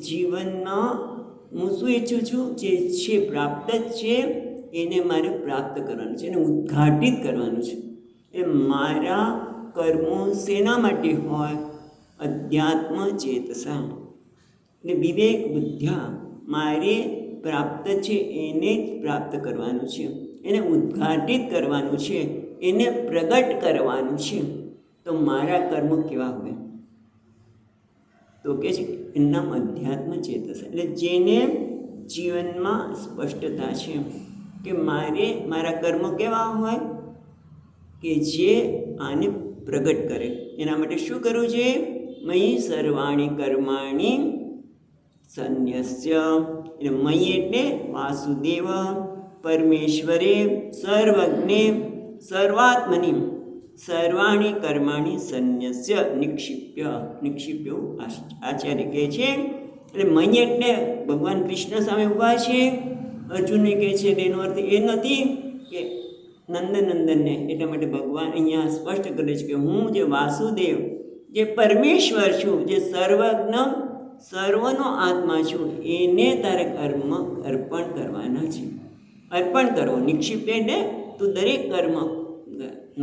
Speaker 1: જીવનમાં હું શું ઈચ્છું છું? જે છે પ્રાપ્ત જ છે, એને મારે પ્રાપ્ત કરવાનું છે, એને ઉદ્ઘાટિત કરવાનું છે. એ મારા કર્મો શેના માટે હોય? અધ્યાત્મ ચેતસા, એટલે વિવેક બુદ્ધ્યા મારે પ્રાપ્ત છે એને જ પ્રાપ્ત કરવાનું છે, એને ઉદ્ઘાટિત કરવાનું છે, એને પ્રગટ કરવાનું છે. તો મારા કર્મો કેવા હોય? તો કે છે એનું નામ અધ્યાત્મ ચેતસ. એટલે જેને જીવનમાં સ્પષ્ટતા છે કે મારા કર્મો કેવા હોય, કે જે આને પ્રગટ કરે. એના માટે શું કરવું છે? મયી સર્વાણી કર્માણી સંન્યસ્ય. એટલે મયી એટલે વાસુદેવ, પરમેશ્વરે, સર્વજ્ઞે, સર્વાત્મની, સર્વાણી કર્માણી સંન્યસ્ય નિક્ષિપ્ય. નિક્ષિપ્યો આચાર્ય કહે છે. એટલે મય એટલે ભગવાન કૃષ્ણ સામે ઊભા છે. અર્જુનને કહે છે એનો અર્થ એ નથી કે નંદનંદનને, એટલા માટે ભગવાન અહીંયા સ્પષ્ટ કરે છે કે હું જે વાસુદેવ, જે પરમેશ્વર છું, જે સર્વજ્ઞ સર્વનો આત્મા છું, એને તારે કર્મ અર્પણ કરવાના છે. અર્પણ કરો. નિક્ષિપ્ય એટલે તું દરેક કર્મ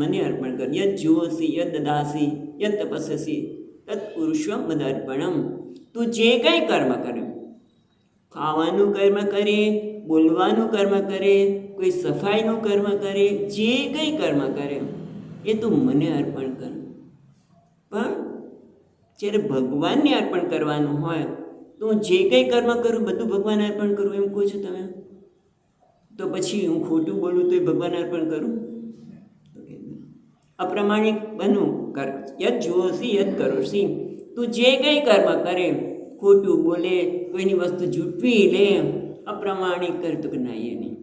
Speaker 1: મને અર્પણ કર. યદ જુઓસી, યદ દદાસી, યદ તપસ્યસી તત્ પુરુષમ મદર્પણમ. તું જે કંઈ કર્મ કરે, ખાવાનું કર્મ કરે, બોલવાનું કર્મ કરે, કોઈ સફાઈનું કર્મ કરે, જે કંઈ કર્મ કરે એ તું મને અર્પણ કર. પણ જ્યારે ભગવાનને અર્પણ કરવાનું હોય તો હું જે કંઈ કર્મ કરું બધું ભગવાનને અર્પણ કરું એમ કહો છો તમે? તો પછી હું ખોટું બોલું તો એ ભગવાનને અર્પણ કરું? અપ્રમાણિક બનવું. કર યદ જોશી યદ કરોશી. તું જે કંઈ કર્મ કરે, ખોટું બોલે, કોઈની વસ્તુ જૂટવી લે, અપ્રમાણિક કરે તો કે ના એ નહીં.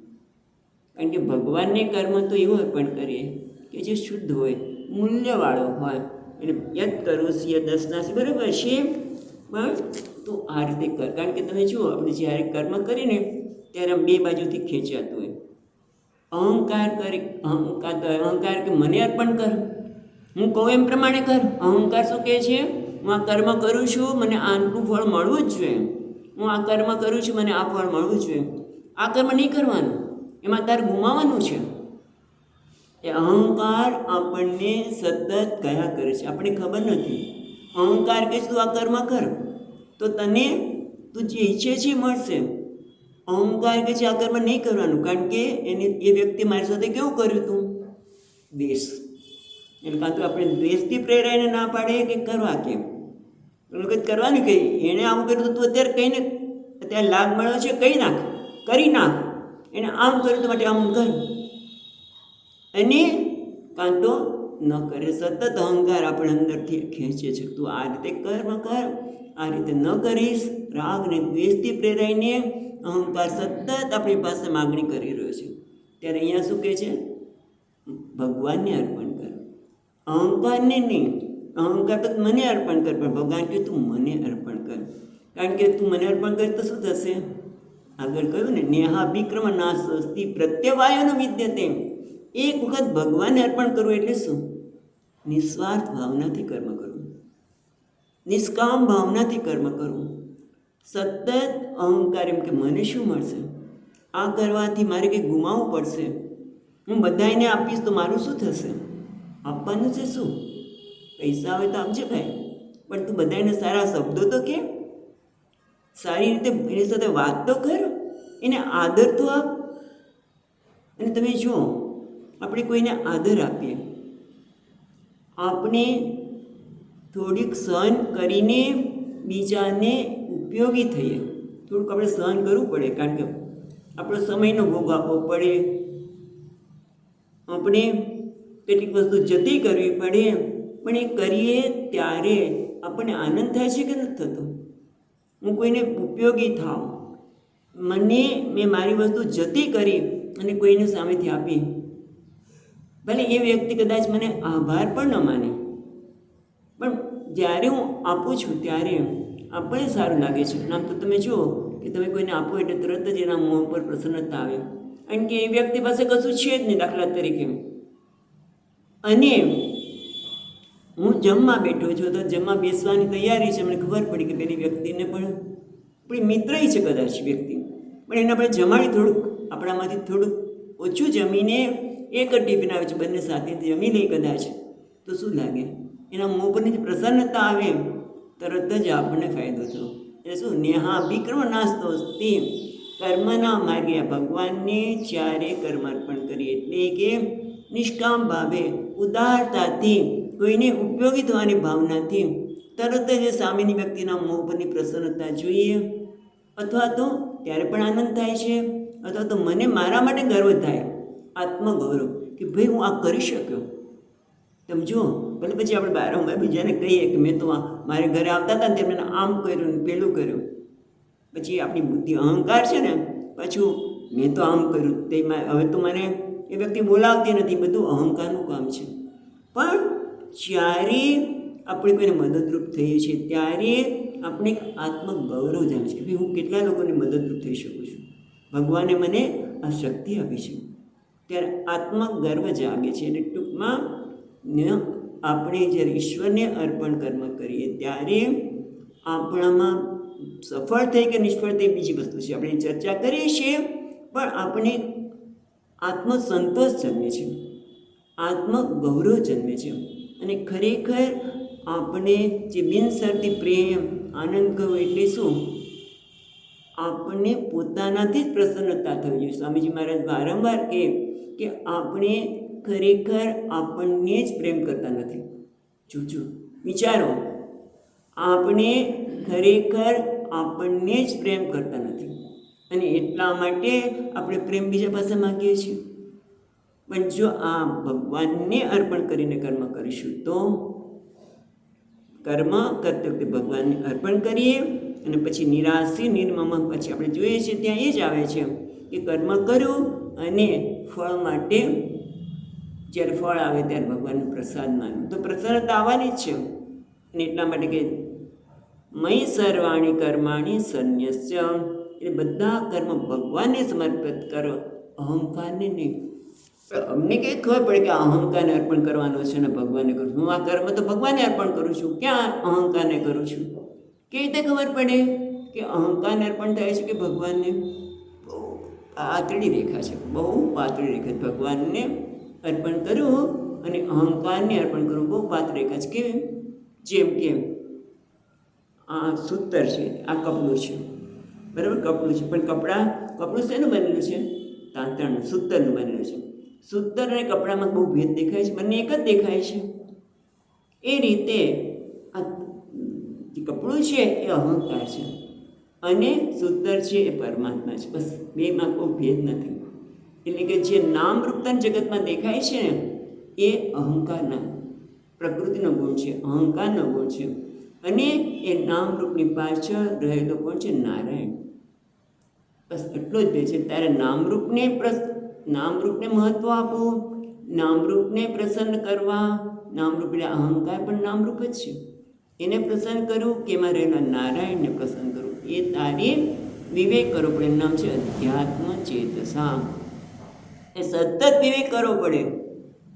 Speaker 1: કારણ કે ભગવાનને કર્મ તો એવું અર્પણ કરીએ કે જે શુદ્ધ હોય, મૂલ્યવાળો હોય. એટલે યદ કરોશી યદ દસનાસી, બરાબર છે. પણ તું આ રીતે કર. કારણ કે તમે જુઓ, આપણે જ્યારે કર્મ કરીને ત્યારે બે બાજુથી ખેંચાતું હોય. અહંકાર કે મને અર્પણ કર, હું કહું એમ પ્રમાણે કર. અહંકાર શું કહે છે? હું આ કર્મ કરું છું, મને આનું ફળ મળવું જ જોઈએ. હું આ કર્મ કરું છું, મને આ ફળ મળવું જ જોઈએ. આ કર્મ નહીં કરવાનું, એમાં તારે ગુમાવવાનું છે. એ અહંકાર આપણને સતત કયા કરે છે, આપણને ખબર નથી. અહંકાર કહે છે તું આ કર્મ કર તો તને તું જે ઈચ્છે છે મળશે. અહંકાર કહે છે આ કર્મ નહીં કરવાનું, કારણ કે એ વ્યક્તિ મારી સાથે કેવું કર્યું હતું? દ્વેષ. એટલે કાં તો આપણે દ્વેષથી પ્રેરાઈને ના પાડે કે કરવા કેમ? લોકો કરવાનું કહી, એણે આમ કર્યું તો તું અત્યારે કહીને અત્યારે લાભ મળ્યો છે, કહી નાખ, કરી નાખ. એને આમ કર્યું તો માટે આમ કર. અને કાં તો ન કરે. સતત અહંકાર આપણે અંદરથી ખેંચે છે, તું આ રીતે કર્મ કર, આ રીતે ન કરીશ. રાગ ને દ્વેષથી પ્રેરાઈને અહંકાર સતત આપણી પાસે માગણી કરી રહ્યો છે. ત્યારે અહીંયા શું કહે છે? ભગવાનને અર્પણ કર, અહંકારને નહીં. અહંકાર તો મને અર્પણ કર, પણ ભગવાન કહે તું મને અર્પણ કર. કારણ કે તું મને અર્પણ કર તો શું થશે? આગળ કહ્યું ને, નેહા વિક્રમ ના સ્વસ્તિ પ્રત્યવાયનો વિદ્યતે. એક વખત ભગવાનને અર્પણ કરવું એટલે શું? નિસ્વાર્થ ભાવનાથી કર્મ કરવું, નિષ્કામ ભાવનાથી કર્મ કરવું. સતત અહંકાર એમ કે મને શું મળશે, આ કરવાથી મારે કંઈક ગુમાવવું પડશે, હું બધાને આપીશ તો મારું શું થશે? આપવાનું છે શું? પૈસા હોય તો આપજે ભાઈ, પણ તું બધાને સારા શબ્દો તો કે, સારી રીતે એની સાથે વાત તો કર, એને આદર તો આપ. અને તમે જુઓ, આપણે કોઈને આદર આપીએ, આપણે થોડીક સહન કરીને બીજાને ઉપયોગી થઈએ. થોડુંક આપણે સહન કરવું પડે, કારણ કે આપણો સમયનો ભોગ આપવો પડે, આપણે કેટલીક વસ્તુ જતી કરવી પડે. પણ એ કરીએ ત્યારે આપણને આનંદ થાય છે કે નથી થતો? હું કોઈને ઉપયોગી થાઉં, મેં મારી વસ્તુ જતી કરી અને કોઈને સામેથી આપી, ભલે એ વ્યક્તિ કદાચ મને આભાર પણ ન માને, પણ જ્યારે હું આપું છું ત્યારે આપણને સારું લાગે છે. આમ તો તમે જુઓ કે તમે કોઈને આપો એટલે તરત જ એના મોં પર પ્રસન્નતા આવે, કારણ કે એ વ્યક્તિ પાસે કશું છે જ નહીં દાખલા તરીકે. અને હું જમવા બેઠો છું તો જમવા બેસવાની તૈયારી છે, મને ખબર પડી કે પેલી વ્યક્તિને પણ આપણી મિત્ર છે કદાચ વ્યક્તિ, પણ એને આપણે જમાડી થોડુંક આપણામાંથી થોડુંક ઓછું જમીને એક જ ટિફિન આવે છે, બંને સાથે જમી લઈ કદાચ, તો શું લાગે? એના મોં પરની પ્રસન્નતા આવે, તરત જ આપણને ફાયદો થયો. એટલે શું? નેહા વિક્રમ નાસ્તો તે કર્મના માર્ગે ભગવાનને જ્યારે કર્મ અર્પણ કરીએ, એટલે કે નિષ્કામ ભાવે ઉદારતાથી કોઈને ઉપયોગી થવાની ભાવનાથી તરત જ સામેની વ્યક્તિના મોં પરની પ્રસન્નતા જોઈએ, અથવા તો ત્યારે પણ આનંદ થાય છે, અથવા તો મને મારા માટે ગર્વ થાય, આત્મગૌરવ કે ભાઈ હું આ કરી શક્યો. તમે જુઓ, ભલે પછી આપણે બારંવાર બીજાને કહીએ કે મેં તો મારે ઘરે આવતા હતા ને તેમને આમ કર્યું ને પેલું કર્યું, પછી આપણી બુદ્ધિ અહંકાર છે ને, પાછું મેં તો આમ કર્યું તે હવે તો મને એ વ્યક્તિ બોલાવતી નથી, બધું અહંકારનું કામ છે. પણ જ્યારે આપણે કોઈને મદદરૂપ થઈએ છીએ ત્યારે આપણે એક આત્મગૌરવ જાણે છે કે ભાઈ હું કેટલા લોકોને મદદરૂપ થઈ શકું છું, ભગવાને મને આ શક્તિ આપી છે, ત્યારે આત્મગર્વ જાગે છે. એટલે ટૂંકમાં આપણે જ્યારે ઈશ્વરને અર્પણ કર્મ કરીએ ત્યારે આપણામાં સફળ થઈ કે નિષ્ફળ થઈ બીજી વસ્તુ છે, આપણે ચર્ચા કરીએ છીએ, પણ આપણે આત્મસંતોષ જન્મે છે, આત્મગૌરવ જન્મે છે. અને ખરેખર આપણે જે બિનશરતી પ્રેમ આનંદ કહો એટલે શું? આપણને પોતાનાથી જ પ્રસન્નતા થવી જોઈએ. સ્વામીજી મહારાજ વારંવાર કહે કે આપણે ખરેખર આપણને જ પ્રેમ કરતા નથી. જોજો, વિચારો, આપણે ખરેખર આપણને જ પ્રેમ કરતા નથી, અને એટલા માટે આપણે પ્રેમ બીજા પાસે માગીએ છીએ. પણ જો આ ભગવાનને અર્પણ કરીને કર્મ કરીશું તો કર્મ કરતી વખતે ભગવાનને અર્પણ કરીએ, અને પછી નિરાશી નિર્મમ પછી આપણે જોઈએ છીએ ત્યાં એ જ આવે છે કે કર્મ કર્યું અને ફળ માટે જ્યારે ફળ આવે ત્યારે ભગવાનનો પ્રસાદ માન્યો, તો પ્રસન્નતા આવવાની જ છે. અને એટલા માટે કે મય સર્વાણી કર્માણી સંન્યસ્ય, એટલે બધા કર્મ ભગવાનને સમર્પિત કરો, અહંકારને નહીં. અમને કંઈ ખબર પડે કે અહંકારને અર્પણ કરવાનો છે ને ભગવાનને કરું છું? હું આ કર્મ તો ભગવાનને અર્પણ કરું છું, ક્યાં અહંકારને કરું છું? કેવી રીતે ખબર પડે કે અહંકારને અર્પણ થાય છે કે ભગવાનને? બહુ પાતળી રેખા છે, બહુ પાતળી રેખા. ભગવાનને અર્પણ કરવું અને અહંકારને અર્પણ કરવું બહુ પાતળી રેખા છે. કેવી? જેમ કે આ સૂતર છે, આ કપડું છે, બરાબર? કપડું છે, પણ કપડું શેનું બનેલું છે? તાંતણનું, સૂતરનું બનેલું છે. સૂતર અને કપડામાં બહુ ભેદ દેખાય છે? બંને એક જ દેખાય છે. એ રીતે આ જે કપડું છે એ અહંકાર છે, અને સૂતર છે એ પરમાત્મા છે. બસ બેમાં કોઈ ભેદ નથી. એટલે કે જે નામરૂપતા જગતમાં દેખાય છે ને એ અહંકારના પ્રકૃતિનો ગુણ છે, અહંકારનો ગુણ છે. અને એ નામરૂપની પાછળ રહેલો કોણ છે? નારાયણ. બસ એટલો જ ભેદ છે. ત્યારે નામરૂપને મહત્વ આપવું, નામરૂપને પ્રસન્ન કરવા. નામરૂપ એટલે અહંકાર પણ નામરૂપ જ છે, એને પ્રસન્ન કરવું કે એમાં રહેલા નારાયણને પ્રસન્ન કરવું, એ તારે વિવેક કરવો પડે. એનું નામ છે અધ્યાત્મ ચેતસા. એ સતત વિવેક કરવો પડે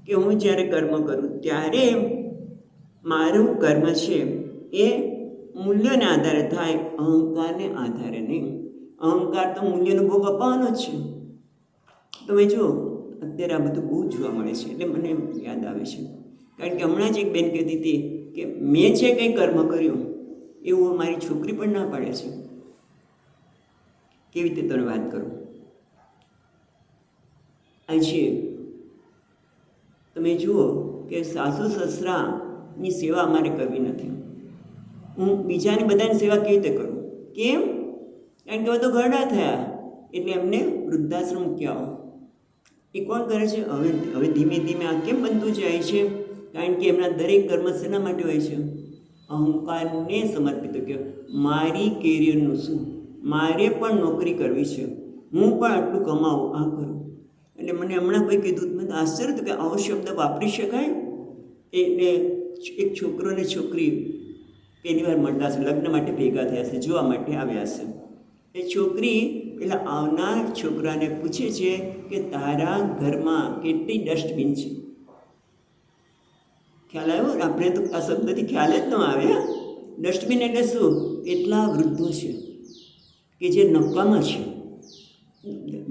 Speaker 1: કે હું જ્યારે કર્મ કરું ત્યારે મારું કર્મ છે એ મૂલ્યને આધારે થાય, અહંકારને આધારે નહીં. અહંકાર તો મૂલ્યનો ભોગ અપાવવાનો જ છે. તમે જુઓ, અત્યારે આ બધું બહુ જોવા મળે છે. એટલે મને યાદ આવે છે, કારણ કે હમણાં જ એક બેન કહેતી હતી કે મેં જે કંઈ કર્મ કર્યું એવું મારી છોકરી પણ ના પાડે છે. કેવી રીતે તમે વાત કરો? આજે તમે જુઓ કે સાસુ સસરાની સેવા અમારે કરવી નથી. હું બીજાની બધાની સેવા કેવી રીતે કરું? કેમ? કારણ કે બધું ઘરડા થયા એટલે એમને વૃદ્ધાશ્રમ મૂકી આવો. એ કોણ કરે છે? હવે ધીમે ધીમે આ કેમ બનતું જાય છે? કારણ કે એમના દરેક કર્મ શેના માટે હોય છે? અહંકારને સમર્પિત. કે મારી કેરિયરનું શું, મારે પણ નોકરી કરવી છે, હું પણ આટલું કમાવું, આ કરું. એટલે મને હમણાં કોઈ કીધું, મને આશ્ચર્ય હતું કે આવો શબ્દ વાપરી શકાય. એટલે એક છોકરો ને છોકરી પહેલી વાર મળતા હશે, લગ્ન માટે ભેગા થયા છે, જોવા માટે આવ્યા છે. એ છોકરી પેલા આવનાર છોકરાને પૂછે છે કે તારા ઘરમાં કેટલી ડસ્ટબિન છે? ખ્યાલ આવ્યો? આપણે તો આ શબ્દથી ખ્યાલ જ ન આવે. ડસ્ટબિન એટલે શું? કેટલા વૃદ્ધો છે કે જે નકામા છે.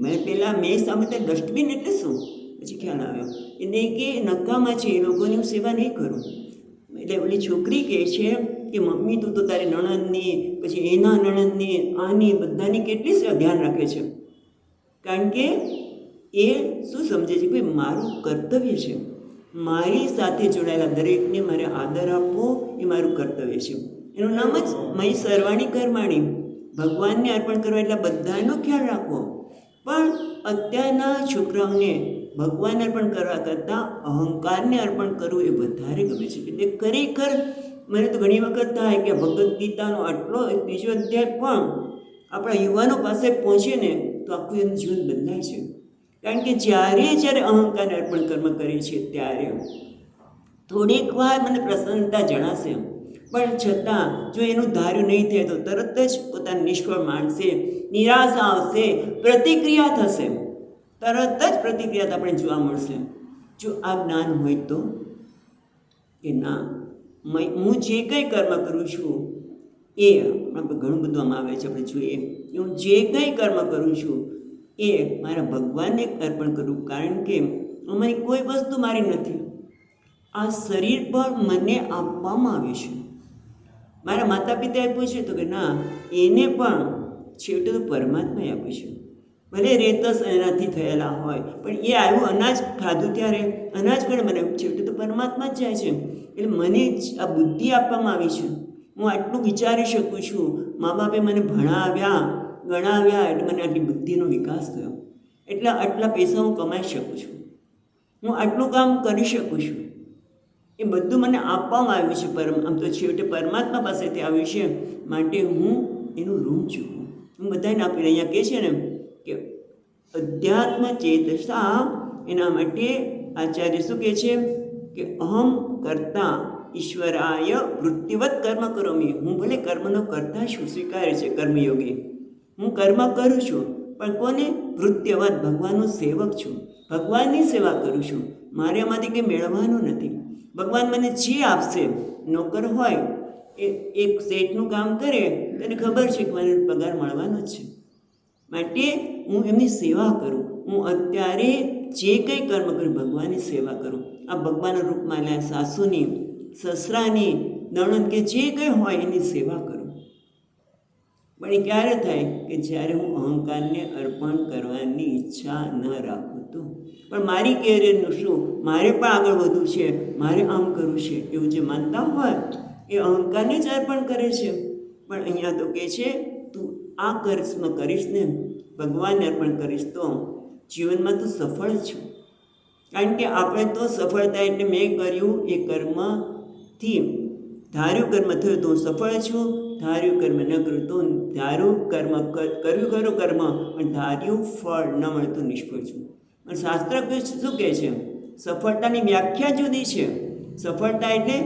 Speaker 1: મેં સાંભળતા ડસ્ટબિન એટલે શું, પછી ખ્યાલ આવ્યો એટલે કે નકામા છે, એ લોકોની હું સેવા નહીં કરું. એટલે ઓલી છોકરી કહે છે કે મમ્મી તું તો તારી નણંદની, પછી એના નણંદની, આની બધાની કેટલી સેવા ધ્યાન રાખે છે. કારણ કે એ શું સમજે છે કે મારું કર્તવ્ય છે, મારી સાથે જોડાયેલા દરેકને મારે આદર આપવો એ મારું કર્તવ્ય છે. એનું નામ જ મય સર્વાણી કર્માણી, ભગવાનને અર્પણ કરવા એટલે બધાનો ખ્યાલ રાખવો. પણ અત્યારના છોકરાઓને ભગવાન અર્પણ કરવા કરતાં અહંકારને અર્પણ કરવું એ વધારે ગમે છે. એટલે ખરેખર મને તો ઘણી વખત થાય કે ભગવદ્ ગીતાનો આટલો ત્રીજો અધ્યાય પણ આપણા યુવાનો પાસે પહોંચે ને તો આખું એનું જીવન બદલાય છે. કારણ કે જ્યારે અહંકારને અર્પણ કર્મ કરે છે ત્યારે થોડીક વાર મને પ્રસન્નતા જણાશે, પણ છતાં જો એનું ધાર્યું નહીં થાય તો તરત જ પોતાને નિષ્ફળ માનશે, નિરાશા આવશે, પ્રતિક્રિયા થશે, તરત જ પ્રતિક્રિયા આપણે જોવા મળશે. જો આ જ્ઞાન હોય તો કે ના, હું જે કંઈ કર્મ કરું છું એ ઘણું બધું આમાં આવે છે, આપણે જોઈએ. હું જે કંઈ કર્મ કરું છું એ મારા ભગવાનને અર્પણ કરું, કારણ કે અમારી કોઈ વસ્તુ મારી નથી. આ શરીર પણ મને આપવામાં આવ્યું છે. મારા માતા પિતાએ પૂછ્યું તો કે ના, એને પણ છેવટે તો પરમાત્માએ આપ્યું છે. ભલે રેતસ એનાથી થયેલા હોય, પણ એ આવ્યું અનાજ ખાધું ત્યારે અનાજ પણ મને છેવટે તો પરમાત્મા જ જાય છે. એટલે મને જ આ બુદ્ધિ આપવામાં આવી છે, હું આટલું વિચારી શકું છું. મા બાપે મને ભણાવ્યા ગણાવ્યા એટલે મને આટલી બુદ્ધિનો વિકાસ થયો, એટલે આટલા પૈસા હું કમાઈ શકું છું, હું આટલું કામ કરી શકું છું. એ બધું મને આપવામાં આવ્યું છે. આમ તો છેવટે પરમાત્મા પાસેથી આવ્યું છે, માટે હું એનું ઋણ ચૂકવું. હું બધાને આપીને અહીંયા કહે છે ને કે અધ્યાત્મ ચેતસા, એના માટે આચાર્ય શું કહે છે કે અહમ કરતા ઈશ્વરાય વૃત્તિવત કર્મ કરોમી. હું ભલે કર્મનો કરતા છું, સ્વીકારે છે કર્મયોગી, હું કર્મ કરું છું, પણ કોને? વૃત્તિવત, ભગવાનનો સેવક છું, ભગવાનની સેવા કરું છું. મારે આમાંથી કંઈ મેળવવાનું નથી. ભગવાન મને જે આપશે, નોકર હોય એ એક શેઠનું કામ કરે તો એને ખબર છે કે મને પગાર મળવાનો જ છે, માટે હું એમની સેવા કરું. હું અત્યારે જે કંઈ કર્મ કરું ભગવાનની સેવા કરું. આ ભગવાનના રૂપમાં લે સાસુની, સસરાની, નણંદ કે જે કંઈ હોય એની સેવા કરું. પણ એ ક્યારે થાય કે જ્યારે હું અહંકારને અર્પણ કરવાની ઈચ્છા ન રાખું તો. પણ મારી કેરિયરનું શું, મારે પણ આગળ વધવું છે, મારે આમ કરવું છે, એવું જે માનતા હોય એ અહંકારને જ અર્પણ કરે છે. પણ અહીંયા તો કહે છે તું આ કર્મ કરીશ ને, ભગવાનને અર્પણ કરીશ તો જીવનમાં તું સફળ છું. કારણ કે આપણે તો સફળતા એટલે મેં કર્યું એ કર્મથી ધાર્યું કર્મ થયું તો હું સફળ છું, ધાર્યું કર્મ ન કર્યું તો ધાર્યું કર્મ કર્યું ખરું કર્મ પણ ધાર્યું ફળ ન મળતું નિષ્ફળ છું. પણ શાસ્ત્ર શું કહે છે? સફળતાની વ્યાખ્યા જુદી છે. સફળતા એટલે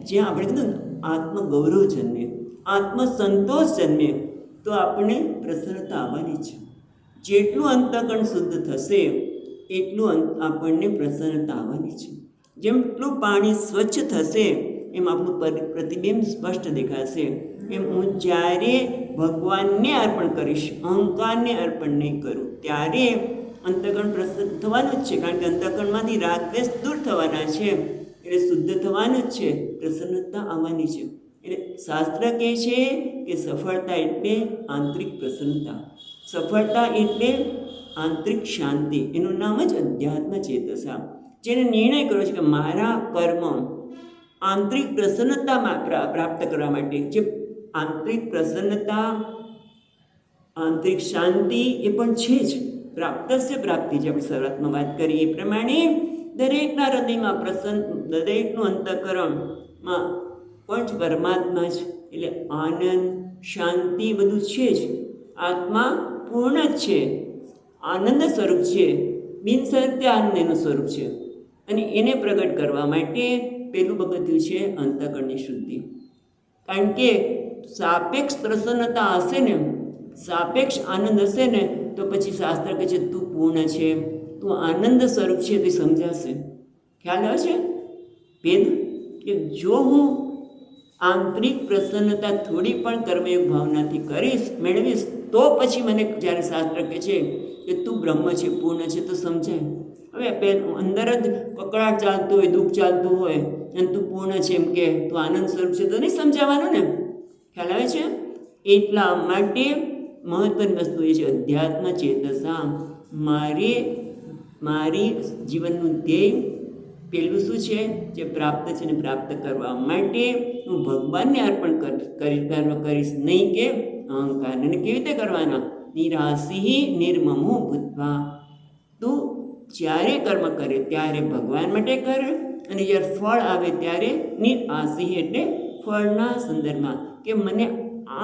Speaker 1: જ્યાં આપણે કીધું આત્મગૌરવ જન્મે, આત્મસંતોષ જન્મે તો આપણે પ્રસન્નતા આવવાની છે. જેટલું અંતઃકરણ શુદ્ધ થશે એટલું આપણને પ્રસન્નતા આવવાની છે. જેટલું પાણી સ્વચ્છ થશે એમ આપણું પ્રતિબિંબ સ્પષ્ટ દેખાશે. એમ હું જ્યારે ભગવાનને અર્પણ કરીશ, અહંકારને અર્પણ નહીં કરું, ત્યારે અંતઃકરણ પ્રસન્ન થવાનું જ છે. કારણ કે અંતઃકરણમાંથી રાગદ્વેષ દૂર થવાના છે, એટલે શુદ્ધ થવાનું જ છે, પ્રસન્નતા આવવાની છે. એટલે શાસ્ત્ર કહે છે કે સફળતા એટલે આંતરિક પ્રસન્નતા, સફળતા એટલે આંતરિક શાંતિ. એનું નામ જ અધ્યાત્મ ચેતસા. જેને નિર્ણય કર્યો છે કે મારા કર્મ આંતરિક પ્રસન્નતામાં પ્રાપ્ત કરવા માટે, જે આંતરિક પ્રસન્નતા, આંતરિક શાંતિ એ પણ છે જ. પ્રાપ્તસ્ય પ્રાપ્તિ, જે આપણે શરૂઆતમાં વાત કરી એ પ્રમાણે દરેકના હૃદયમાં દરેકનું અંતઃકરણમાં પણ જ પરમાત્મા જ, એટલે આનંદ શાંતિ બધું છે જ. આત્મા પૂર્ણ જ છે, આનંદ સ્વરૂપ છે, બિનસત્ય આનંદ એનું સ્વરૂપ છે. અને એને પ્રગટ કરવા માટે પેલું પગથિયું છે અંતઃકરણની શુદ્ધિ. કારણ કે સાપેક્ષ પ્રસન્નતા હશે ને, સાપેક્ષ આનંદ હશે ને, તો પછી શાસ્ત્ર કહે છે તું પૂર્ણ છે, તું આનંદ સ્વરૂપ છે, તે સમજાશે. ખ્યાલ આવે છે ભેદ? કે જો હું આંતરિક પ્રસન્નતા થોડી પણ કર્મયોગ ભાવનાથી કરીશ, મેળવીશ, તો પછી મને જ્યારે શાસ્ત્ર કહે છે કે તું બ્રહ્મ છે, પૂર્ણ છે, તો સમજાય. હવે અંદર જ કકળાટ ચાલતું હોય, દુઃખ ચાલતું હોય, અને તું પૂર્ણ છે એમ કે, તું આનંદ સ્વરૂપ છે, તો નહીં સમજાવવાનું ને. ખ્યાલ આવે છે? એટલા માટે મહત્વની વસ્તુ એ છે અધ્યાત્મ ચેતસા. મારી જીવનનું ધ્યેય પેલું શું છે? જે પ્રાપ્ત છે ને પ્રાપ્ત કરવા માટે હું ભગવાનને અર્પણ કરીશ, નહીં કે અહંકારને. કેવી રીતે કરવાના? નિરાશી નિર્મમો ભૂતવા. તું જ્યારે કર્મ કરે ત્યારે ભગવાન માટે કરે, અને જ્યારે ફળ આવે ત્યારે નિરાશી, એટલે ફળના સંદર્ભમાં કે મને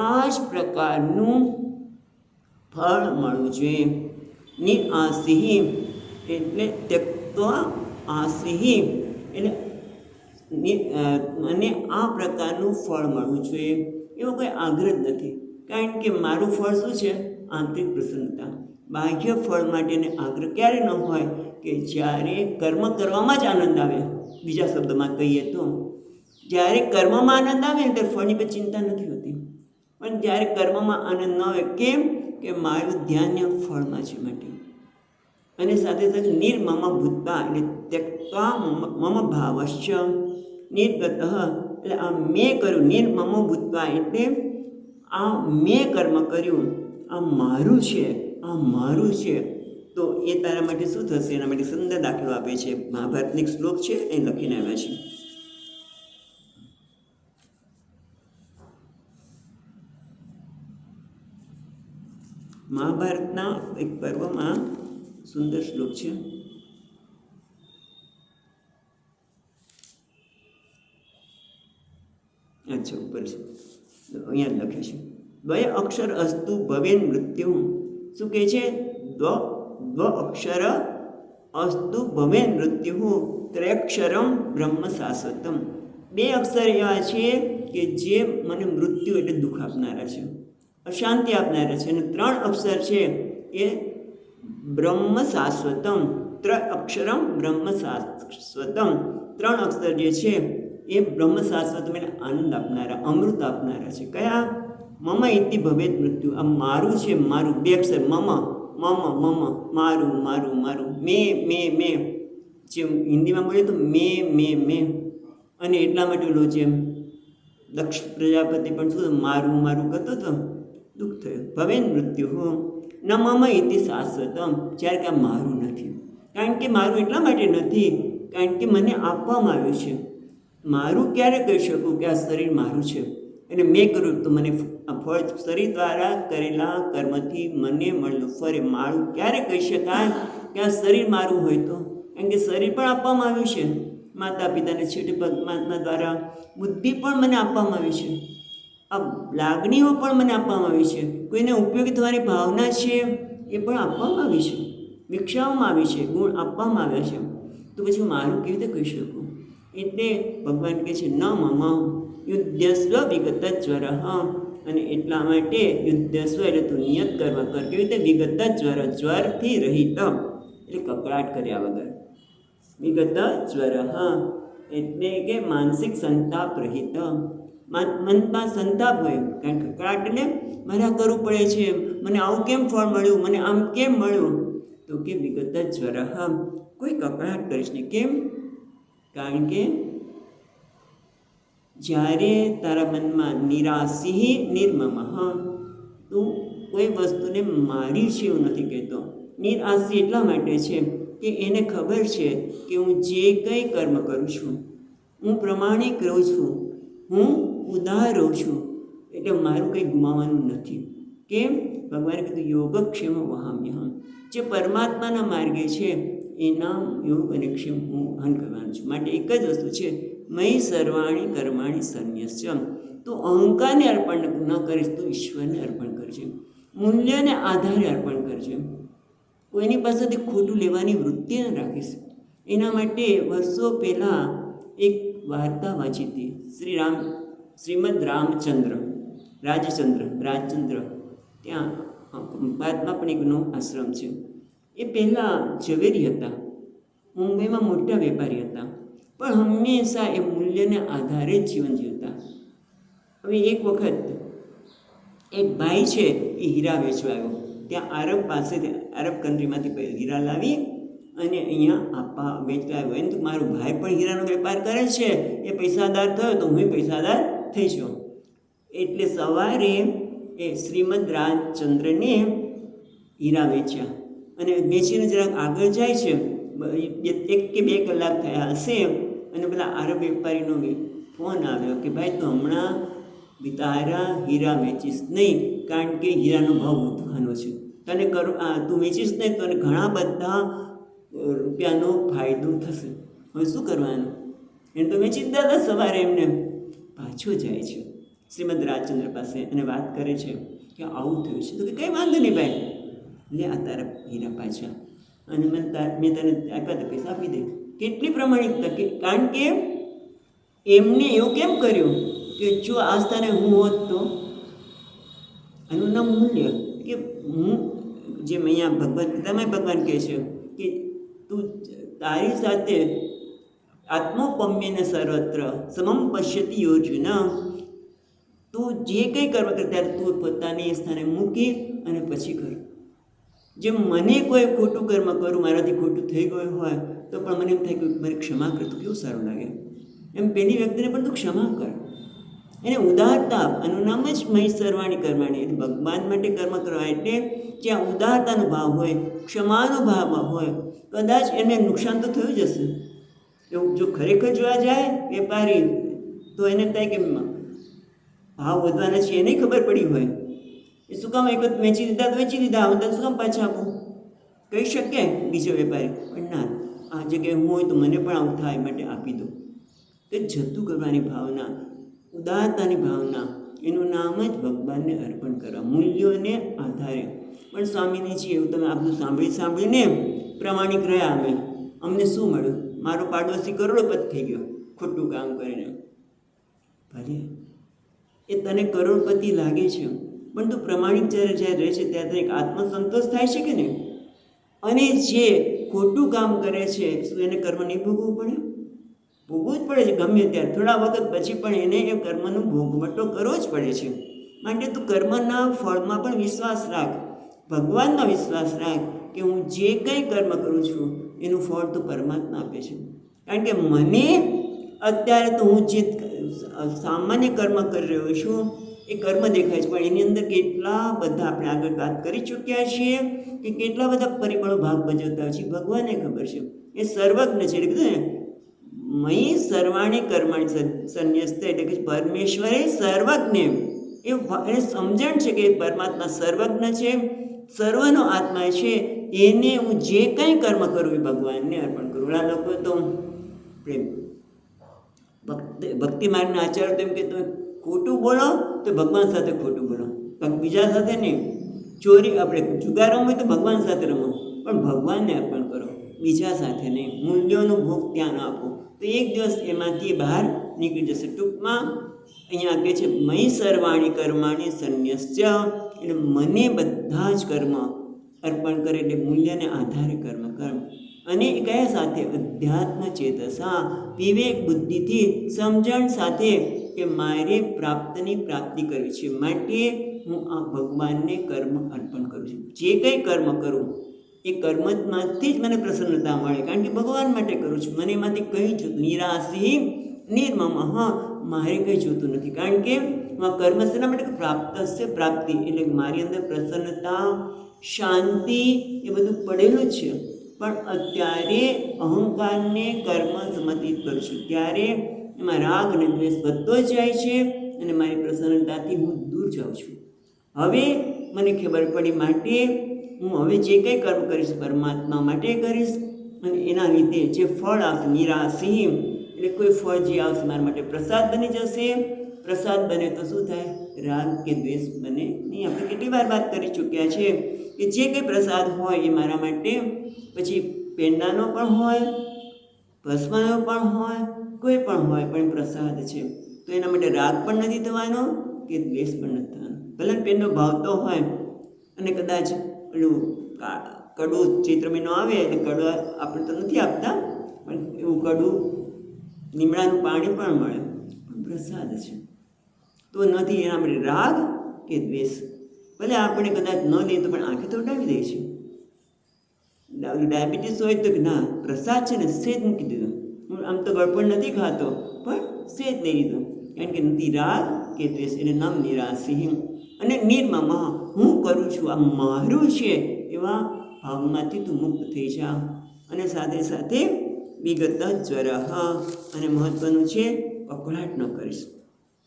Speaker 1: આ જ પ્રકારનું ફળ મળવું જોઈએ. નિરાશી એટલે ત્યક્ત્વા આશી, એટલે મને આ પ્રકારનું ફળ મળવું જોઈએ, એવો કોઈ આગ્રહ જ નથી. કારણ કે મારું ફળ શું છે? આંતરિક પ્રસન્નતા. બાહ્ય ફળ માટેને આગ્રહ ક્યારે ન હોય? કે જ્યારે કર્મ કરવામાં જ આનંદ આવે. બીજા શબ્દમાં કહીએ તો જ્યારે કર્મમાં આનંદ આવે ને ત્યારે ફળની પર ચિંતા નથી હોતી. પણ જ્યારે કર્મમાં આનંદ ન આવે, કેમ? કે મારું ધ્યાન ફળમાં છે માટે. અને સાથે સાથે નિર્મમ ભૂતવા, એટલે ત્યક્ત્વા મમ ભાવશ્ચ નિર્ગત, એટલે આ મેં કર્યું. નિર્મમ ભૂતવા એટલે આ મેં કર્મ કર્યું, આ મારું છે, આ મારું છે. તો એ તારા માટે શું થશે? એના માટે સુંદર દાખલો આપે છે. મહાભારતનો એક શ્લોક છે, એ લખીને આવ્યા છે. મહાભારતના એક પર્વમાં સુંદર શ્લોક છે. અચ્છા, ઉપર છે, અહીંયા લખે છે દ્વય અક્ષર અસ્તુ ભવેન મૃત્યુ. શું કહે છે? દ્વ અક્ષર અસ્તુ ભવેન મૃત્યુ ત્રયક્ષરમ બ્રહ્મ શાશ્વતમ. બે અક્ષર એવા છે કે જે મને મૃત્યુ એટલે દુઃખ આપનારા છે, અશાંતિ આપનારા છે. અને 3 અક્ષર છે એ બ્રહ્મ શાશ્વતમ. અક્ષરમ બ્રહ્મ શાશ્વતમ. 3 અક્ષર જે છે એ બ્રહ્મ શાશ્વતમ એટલે આનંદ આપનારા, અમૃત આપનારા છે. કયા? મમ ઇતિ ભવેદ મૃત્યુ. આ મારું છે, મારું. 2 અક્ષર મમ, મારું, મારું, મારું. મેં જેમ હિન્દીમાં બોલીએ તો મેં. અને એટલા માટે ઓલો જેમ દક્ષ પ્રજાપતિ પણ શું મારું મારું કરતો હતો, દુઃખ થયું. ભવેન મૃત્યુ હો ન મમ ઇતિ શાશ્વતમ. જ્યારે કે આ મારું નથી. કારણ કે મારું એટલા માટે નથી, કારણ કે મને આપવામાં આવ્યું છે. મારું ક્યારે કહી શકું કે આ શરીર મારું છે અને મેં કર્યું તો મને આ ફળ, શરીર દ્વારા કરેલા કર્મથી મને મળેલું ફળ મારું ક્યારે કહી શકાય કે આ શરીર મારું હોય? તો કારણ કે શરીર પણ આપવામાં આવ્યું છે માતા પિતાને, છેટે પરમાત્મા દ્વારા. બુદ્ધિ પણ મને આપવામાં આવી છે, આ લાગણીઓ પણ મને આપવામાં આવી છે, કોઈને ઉપયોગી થવાની ભાવના છે એ પણ આપવામાં આવી છે, વિકસાવવામાં આવી છે, ગુણ આપવામાં આવ્યા છે. તો પછી મારું કેવી રીતે કહી શકું? એટલે ભગવાન કહે છે ન મમ યુદ્ધસ્વ વિગત જ્વર. અને એટલા માટે યુદ્ધસ્વ એટલે તું નિયત કર્મ કર. કેવી રીતે? વિગત જ્વર, જ્વરથી રહિત, એટલે કકળાટ કર્યા વગર. વિગત જ્વર એટલે કે માનસિક સંતાપ રહિત. મનમાં સંતાપ હોય, કારણ કે કકળાટ એટલે મારે આ કરવું પડે છે, મને આવું કેમ ફળ મળ્યું, મને આમ કેમ મળ્યું? તો કે વિગત જ્વર, કોઈ કકળાટ કરીશ નહીં. કેમ? કારણ કે જ્યારે તારા મનમાં નિરાશી નિર્મમ, તું કોઈ વસ્તુને મારી છે એવું નથી કહેતો. નિરાશી એટલા માટે છે કે એને ખબર છે કે હું જે કંઈ કર્મ કરું છું, હું પ્રમાણિક રહું છું, હું ઉદાર રહું છું, એટલે મારું કંઈ ગુમાવવાનું નથી. કેમ? ભગવાને કીધું યોગક્ષેમ વહામ્યહમ. જે પરમાત્માના માર્ગે છે એના યોગ અને ક્ષેમ હું વહન કરવાનું છું. માટે એક જ વસ્તુ છે, મયી સર્વાણી કર્માણી સન્યસ્ય. તું અહંકારને અર્પણ ન કરીશ, તું ઈશ્વરને અર્પણ કરજે. મૂલ્યને આધારે અર્પણ કરજે. કોઈની પાસેથી ખોટું લેવાની વૃત્તિ ન રાખીશ. એના માટે વર્ષો પહેલાં એક વાર્તા વાંચી હતી. શ્રીમદ રાજચંદ્ર ત્યાં ભારતમાં પણ એકનો આશ્રમ છે. એ પહેલાં ઝવેરી હતા, મુંબઈમાં મોટા વેપારી હતા, પણ હંમેશા એ મૂલ્યને આધારે જ જીવન જીવતા. હવે એક વખત એક ભાઈ છે એ હીરા વેચવા આવ્યો. ત્યાં આરબ કન્ટ્રીમાંથી હીરા લાવી અને અહીંયા વેચવા આવ્યો. એમ તો મારો ભાઈ પણ હીરાનો વેપાર કરે છે, એ પૈસાદાર થયો તો હું પૈસાદાર થઈશું. એટલે સવારે એ શ્રીમદ રાજચંદ્રને હીરા વેચ્યા અને વેચીને જરાક આગળ જાય છે. 1 કે 2 કલાક થયા હશે અને પેલા આરબ વેપારીનો ફોન આવ્યો કે ભાઈ તું હમણાં તારા હીરા વેચીશ નહીં, કારણ કે હીરાનો ભાવ વધવાનો છે. તું વેચીશ નહીં તો ઘણા બધા રૂપિયાનો ફાયદો થશે. હવે શું કરવાનું? એને તો વેચી દીધા હતા. સવારે એમને પાછો જાય છે શ્રીમદ રાજચંદ્ર પાસે અને વાત કરે છે કે આવું થયું છે. તો કે કંઈ વાંધો નહીં ભાઈ, લે આ તારા હીરા પાછા, અને મેં તને આપ્યા તો પૈસા આપી દે. કેટલી પ્રમાણિકતા! કારણ કે એમને એવું કેમ કર્યું કે જો આ સ્થાને હું હોત તો આનું નામ મૂલ્ય. કે હું જેમ અહીંયા ભગવદ્ ગીતામાં ભગવાન કહે છે કે તું તારી સાથે આત્મોપમ્યને સર્વત્ર સમમ પશ્યતિ યોજન. તું જે કંઈ કરવા કરે ત્યારે તું પોતાને એ સ્થાને મૂકી અને પછી કર. જેમ મને કોઈ ખોટું કર્મ કરું, મારાથી ખોટું થઈ ગયું હોય તો પણ મને એમ થાય કે મારે ક્ષમા કર તો કેવું સારું લાગે. એમ પેલી વ્યક્તિને પણ તું ક્ષમા કર, એને ઉદારતા આપ. આનું નામ જ મહી સર્વાણી કર્માણી. એટલે ભગવાન માટે કર્મ કરવા એટલે જ્યાં ઉદારતાનો ભાવ હોય, ક્ષમાનો ભાવ હોય, કદાચ એને નુકસાન તો થયું જ હશે. એવું જો ખરેખર જોવા જાય વેપારી તો એને થાય કે ભાવ વધવાના છે એને ખબર પડી હોય. એ શું કામ એક વખત વેચી દીધા તો વેચી દીધા, હું તને શું કામ પાછા આપું કહી શકે બીજો વેપારી. પણ ના, આ જગ્યાએ હું હોય તો મને પણ આવું થાય માટે આપી દો. કે જતું કરવાની ભાવના, ઉદારતાની ભાવના, એનું નામ જ ભગવાનને અર્પણ કરવા, મૂલ્યોને આધારે. પણ સ્વામીજી એવું તમે આ બધું સાંભળીને પ્રમાણિક રહ્યા. અમને શું મળ્યું? મારો પાડોશી કરોડપતિ થઈ ગયો ખોટું કામ કરીને. ભલે એ તને કરોડપતિ લાગે છે, પણ તું પ્રમાણિક જ્યારે રહે છે ત્યારે તને એક આત્મસંતોષ થાય છે કે નહીં? અને જે ખોટું કામ કરે છે શું એને કર્મ નહીં ભોગવવું પડે? ભોગવવું જ પડે છે ગમે ત્યારે. થોડા વખત પછી પણ એને એ કર્મનો ભોગવટો કરવો જ પડે છે. માટે તું કર્મના ફળમાં પણ વિશ્વાસ રાખ, ભગવાનનો વિશ્વાસ રાખ કે હું જે કંઈ કર્મ કરું છું એનું ફળ તો પરમાત્મા આપે છે. કારણ કે મને અત્યારે તો હું જે સામાન્ય કર્મ કરી રહ્યો છું એ કર્મ દેખાય છે, પણ એની અંદર કેટલા બધા આપણે આગળ વાત કરી ચૂક્યા છીએ કે કેટલા બધા પરિબળો ભાગ ભજવતા છે ભગવાનને ખબર છે. એ સર્વજ્ઞ છે. એટલે કીધું ને મયી સર્વાણી કર્માણી સંન્યસ્ત, એટલે કે પરમેશ્વરે સર્વજ્ઞ. એને સમજણ છે કે પરમાત્મા સર્વજ્ઞ છે, સર્વનો આત્મા છે. એને હું જે કંઈ કર્મ કરું એ ભગવાનને અર્પણ કરું. આ લોકો તો પ્રેમ ભક્તિ માર્ગના આચાર્ય તેમ કે તમે ખોટું બોલો તો ભગવાન સાથે ખોટું બોલો, બીજા સાથે નહીં. ચોરી આપણે જુગાર રમો તો ભગવાન સાથે રમો, પણ ભગવાનને અર્પણ કરો, બીજા સાથે નહીં. મૂલ્યોનો ભોગ ત્યાં આપો તો એક દિવસ એમાંથી બહાર નીકળી જશે. ટૂંકમાં અહીંયા કહે છે મયી સર્વાણી કર્માણી સંન્યસ્ય, એટલે મને બધા જ કર્મ અર્પણ કરે. એટલે મૂલ્યને આધારે કર્મ. અને કયા સાથે? અધ્યાત્મ ચેતસા, વિવેક બુદ્ધિથી, સમજણ સાથે કે મારે પ્રાપ્તિ કરવી છે, માટે હું આ ભગવાનને કર્મ અર્પણ કરું છું. જે કંઈ કર્મ કરું એ કર્મમાંથી જ મને પ્રસન્નતા મળે, કારણ કે ભગવાન માટે કરું છું. મને એમાંથી કંઈ જોતું નિરાશી નિર્મમ. મારે કંઈ જોતું નથી, કારણ કે કર્મ શેના માટે? પ્રાપ્તિ. એટલે મારી અંદર પ્રસન્નતા, શાંતિ એ બધું પડેલું છે. પણ અત્યારે અહંકારને કર્મ સમર્પિત કરું છું ત્યારે એમાં રાગ અને દ્વેષ વધતો જાય છે અને મારી પ્રસન્નતાથી હું દૂર જાઉં છું. હવે મને ખબર પડી, માટે હું હવે જે કંઈ કર્મ કરીશ પરમાત્મા માટે કરીશ. અને એના લીધે જે ફળ આવશે નિરાશી, એટલે કોઈ ફળ જે આવશે મારા માટે પ્રસાદ બની જશે. પ્રસાદ બને તો શું થાય? રાગ કે દ્વેષ બને નહીં. આપણે કેટલી વાર વાત કરી ચૂક્યા છે કે જે કંઈ પ્રસાદ હોય એ મારા માટે પછી પેંડાનો પણ હોય, ભસ્મનો પણ હોય, કોઈ પણ હોય, પણ પ્રસાદ છે તો એના માટે રાગ પણ નથી થવાનો કે દ્વેષ પણ નથી થવાનો. ભલે પેનનો ભાવતો હોય અને કદાચ પેલું કડું ચૈત્ર મહિનો આવે એટલે કડવા આપણે તો નથી આપતા, પણ એવું કડું લીમડાનું પાણી પણ મળે, પણ પ્રસાદ છે તો નથી એના માટે રાગ કે દ્વેષ. ભલે આપણે કદાચ ન લઈએ તો પણ આંખે તો ઉડાવી દે છે. ડાયાબિટીસ હોય તો ના પ્રસાદ છે ને સેજ મૂકી દીધો, હું આમ તો ગળપણ નથી ખાતો પણ સેજ લઈ લીધું, કારણ કે નથી રાગ કે દ્વેષ. એને નામ નિરાશી અને નિર્મમ, હું કરું છું આ મારું છે એવા ભાવમાંથી તું મુક્ત થઈ જા. અને સાથે સાથે વિગત જ્વર, અને મહત્વનું છે કકળાટ ન કરીશ.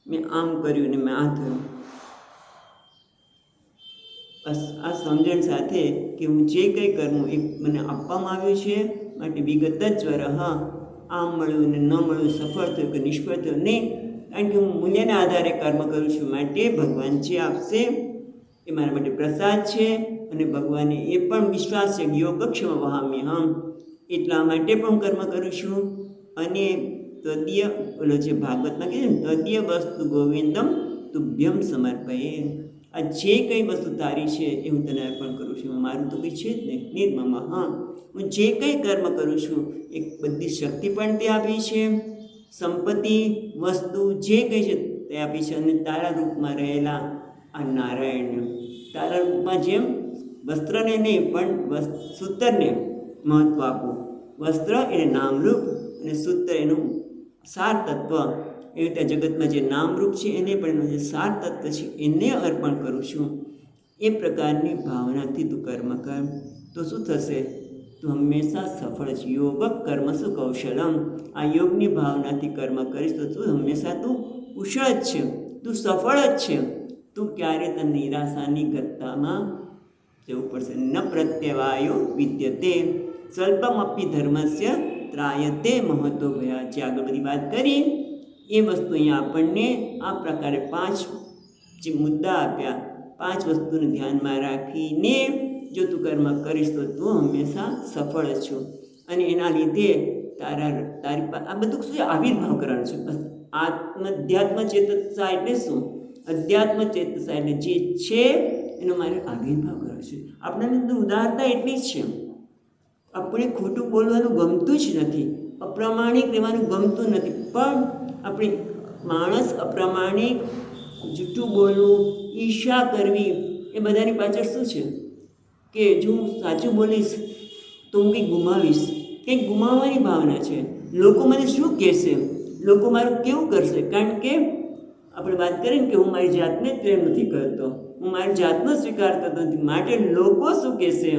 Speaker 1: મેં આમ કર્યું ને મેં આ થયું, બસ આ સમજણ સાથે કે હું જે કંઈ કરું એ મને આપવામાં આવ્યું છે માટે વિગત જ્વર, આમ મળ્યું ને ન મળ્યું, સફળ થયું કે નિષ્ફળ થયું નહીં, કારણ કે હું મૂલ્યના આધારે કર્મ કરું છું માટે ભગવાન જે આપશે એ મારા માટે પ્રસાદ છે. અને ભગવાને એ પણ વિશ્વાસ છે યોગક્ષમ વહામી, એટલા માટે પણ કર્મ કરું છું. અને તદીય ઓલો જે ભાગવતમાં કહે છે ને, તદીય વસ્તુ ગોવિંદમ તુભ્યમ સમર્પયે, આ જે કંઈ વસ્તુ તારી છે એ હું તને અર્પણ કરું છું. મારું તો કંઈ છે જ નહીં. નિર્મમ, હું જે કંઈ કર્મ કરું છું એ બધી શક્તિ પણ તે આપી છે, સંપત્તિ વસ્તુ જે કંઈ છે તે આપી છે. અને તારા રૂપમાં રહેલા આ નારાયણને, તારા રૂપમાં જેમ વસ્ત્રને નહીં પણ સૂત્રને મહત્ત્વ આપવું. વસ્ત્ર એને નામરૂપ અને સૂત્ર એનું સાર તત્વ, એવી રીતે જગતમાં જે નામરૂપ છે એને પણ એનું જે સાર તત્વ છે એને અર્પણ કરું છું. એ પ્રકારની ભાવનાથી તું કર્મ કર તો શું થશે? તું હંમેશા સફળ છે. યોગ કર્મ શું કૌશલમ, આ યોગની ભાવનાથી કર્મ કરીશ તો તું હંમેશા તું કુશળ જ છે, તું સફળ જ છે. તું ક્યારે તને નિરાશાની ગત્તામાં જવું પડશે. ન પ્રત્યવાયો વિદ્યતે સ્વલ્પમપી ધર્મસ્ય ત્રાયતે મહત્વ ભયા. જે આગળ બધી વાત કરી એ વસ્તુ અહીંયા આપણને આ પ્રકારે 5 જે મુદ્દા આપ્યા, 5 વસ્તુને ધ્યાનમાં રાખીને જો તું કર્મ કરીશ તો તું હંમેશા સફળ જ છું. અને એના લીધે તારી આ બધું શું આવિર્ભાવ કરવાનું છે. બસ અધ્યાત્મ ચેતસા એટલે શું? અધ્યાત્મ ચેતસા એટલે જે છે એનો મારે આવિર્ભાવ કરવાનો છે. આપણને ઉદારતા એટલી જ છે, આપણે ખોટું બોલવાનું ગમતું જ નથી, અપ્રામાણિક રહેવાનું ગમતું નથી, પણ આપણે માણસ અપ્રામાણિક, જૂઠું બોલવું, ઈર્ષા કરવી એ બધાની પાછળ શું છે કે જો હું સાચું બોલીશ તો હું કંઈક ગુમાવીશ, કંઈક ગુમાવવાની ભાવના છે. લોકો મને શું કહેશે, લોકો મારું કેવું કરશે? કારણ કે આપણે વાત કરીએ ને કે હું મારી જાતને જ પ્રેમ નથી કરતો, હું મારી જાતનો સ્વીકાર કરતો નથી, માટે લોકો શું કહેશે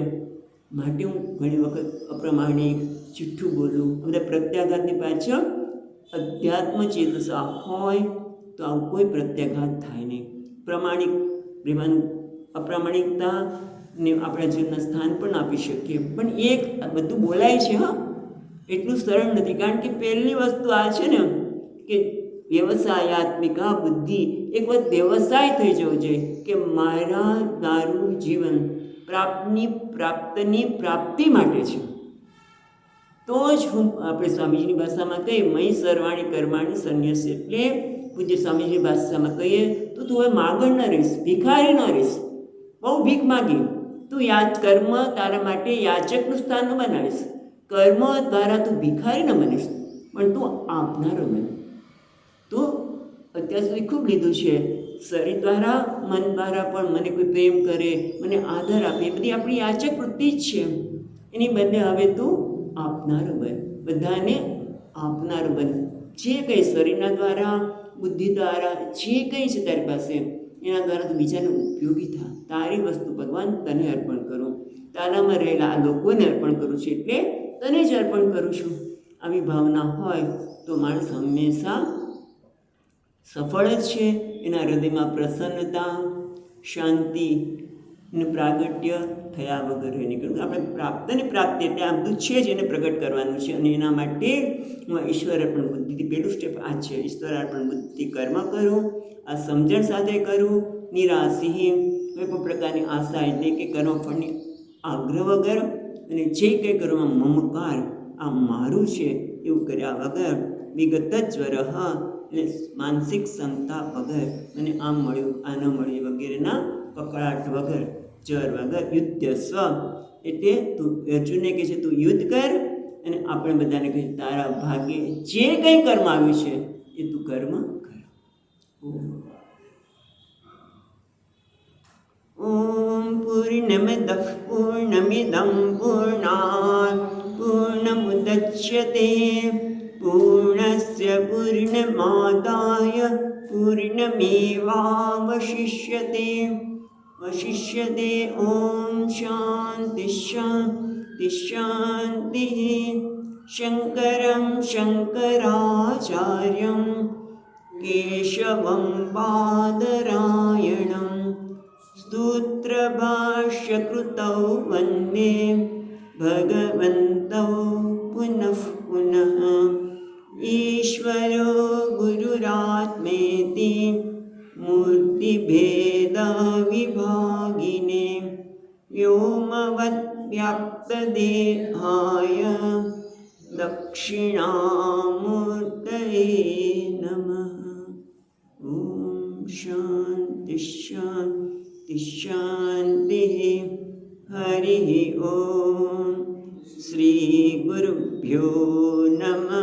Speaker 1: માટે હું ઘણી વખત અપ્રામાણિક, જૂઠું બોલું. બધા પ્રત્યાઘાતની પાછળ અધ્યાત્મ ચેતસા હોય તો આવું કોઈ પ્રત્યાઘાત થાય નહીં. પ્રમાણિક રહેવાનું, અપ્રામાણિકતા ને આપણા જીવનના સ્થાન પણ આપી શકીએ. પણ એક બધું બોલાય છે, એટલું સરળ નથી. કારણ કે પહેલી વસ્તુ આ છે ને કે વ્યવસાયાત્મિકા બુદ્ધિ, એક વખત વ્યવસાય થઈ જવો જોઈએ કે મારું જીવન પ્રાપ્તની પ્રાપ્તિ માટે છે. તો જ હું આપણે સ્વામીજીની ભાષામાં કહીએ મય સર્વાણી કર્માણી સંન્યાસ, એટલે પૂજ્ય સ્વામીજીની ભાષામાં કહીએ તો તું હવે માગણ ન રહીશ, ભિખારી ન રહીશ. બહુ ભીખ માગી તું કર્મ તારા માટે યાચકનું સ્થાન ન બનાવીશ, કર્મ દ્વારા તું ભિખારી ન બનીશ, પણ તું આપનારો બન. તો અત્યાર સુધી ખૂબ લીધું છે, શરીર દ્વારા મન દ્વારા પણ મને કોઈ પ્રેમ કરે, મને આદર આપે, એ બધી આપણી યાચક વૃત્તિ જ છે. એની બદલે હવે તું આપનારો બન, બધાને આપનારો બન. જે કંઈ શરીરના દ્વારા, બુદ્ધિ દ્વારા જે કંઈ છે તારી પાસે એના દ્વારા તું બીજાને ઉપયોગી થા. તારી વસ્તુ ભગવાન તને અર્પણ કરું, તારામાં રહેલા આ લોકોને અર્પણ કરું છું, એટલે તને જ અર્પણ કરું છું. આવી ભાવના હોય તો માણસ હંમેશા સફળ જ છે. એના હૃદયમાં પ્રસન્નતા, શાંતિ ને પ્રાગટ્ય થયા વગર રહી નીકળ્યું. આપણે પ્રાપ્તની પ્રાપ્તિ એટલે આ બધું છે જ એને પ્રગટ કરવાનું છે. અને એના માટે હું ઈશ્વર અર્પણ બુદ્ધિથી પહેલું સ્ટેપ આ છે. ઈશ્વર અર્પણ બુદ્ધિ કર્મ કરું, આ સમજણ સાથે કરું, નિરાશી કોઈ પણ પ્રકારની આશા એટલે કે કર્મફળની આગ્રહ વગર, અને જે કંઈ કરવામાં મમકાર આ મારું છે એવું કર્યા વગર, વિગત જ્વર એટલે માનસિક ક્ષમતા વગર, અને આમ મળ્યું આ ન મળ્યું વગેરેના કકળાટ વગર, જર વગર, યુદ્ધ સ્વ એટલે તું અર્જુનને કહે છે તું યુદ્ધ કર, અને આપણે બધાને કહે તારા ભાગ્યે જે કંઈ કર્મ આવ્યું છે એ તું કર્મ કર. ઓમ પૂર્ણમદઃ પૂર્ણમિદં પૂર્ણાત પૂર્ણમુદચ્યતે પૂર્ણસ્ય પૂર્ણમાદાય પૂર્ણમેવાવશિષ્યતે. ઓમ શાંતિ શાંતિ શાંતિ. શંકરં શંકરાચાર્યં કેશવં બાદરાયણં સૂત્રભાષ્યકૃતૌ વંદે ભગવन्तૌ પુનઃ પુનઃ. ઈશ્વરો ગુરુરાત્મેતિ મૂર્તિભેદવિભાગિને વ્યોમવદ્વ્યાપ્તદેહાય દક્ષિણામૂર્તયે નમઃ. ઓમ શાંતિ શાંતિ શાંતિ. હરિ ઓમ. શ્રી ગુરુભ્યો નમઃ.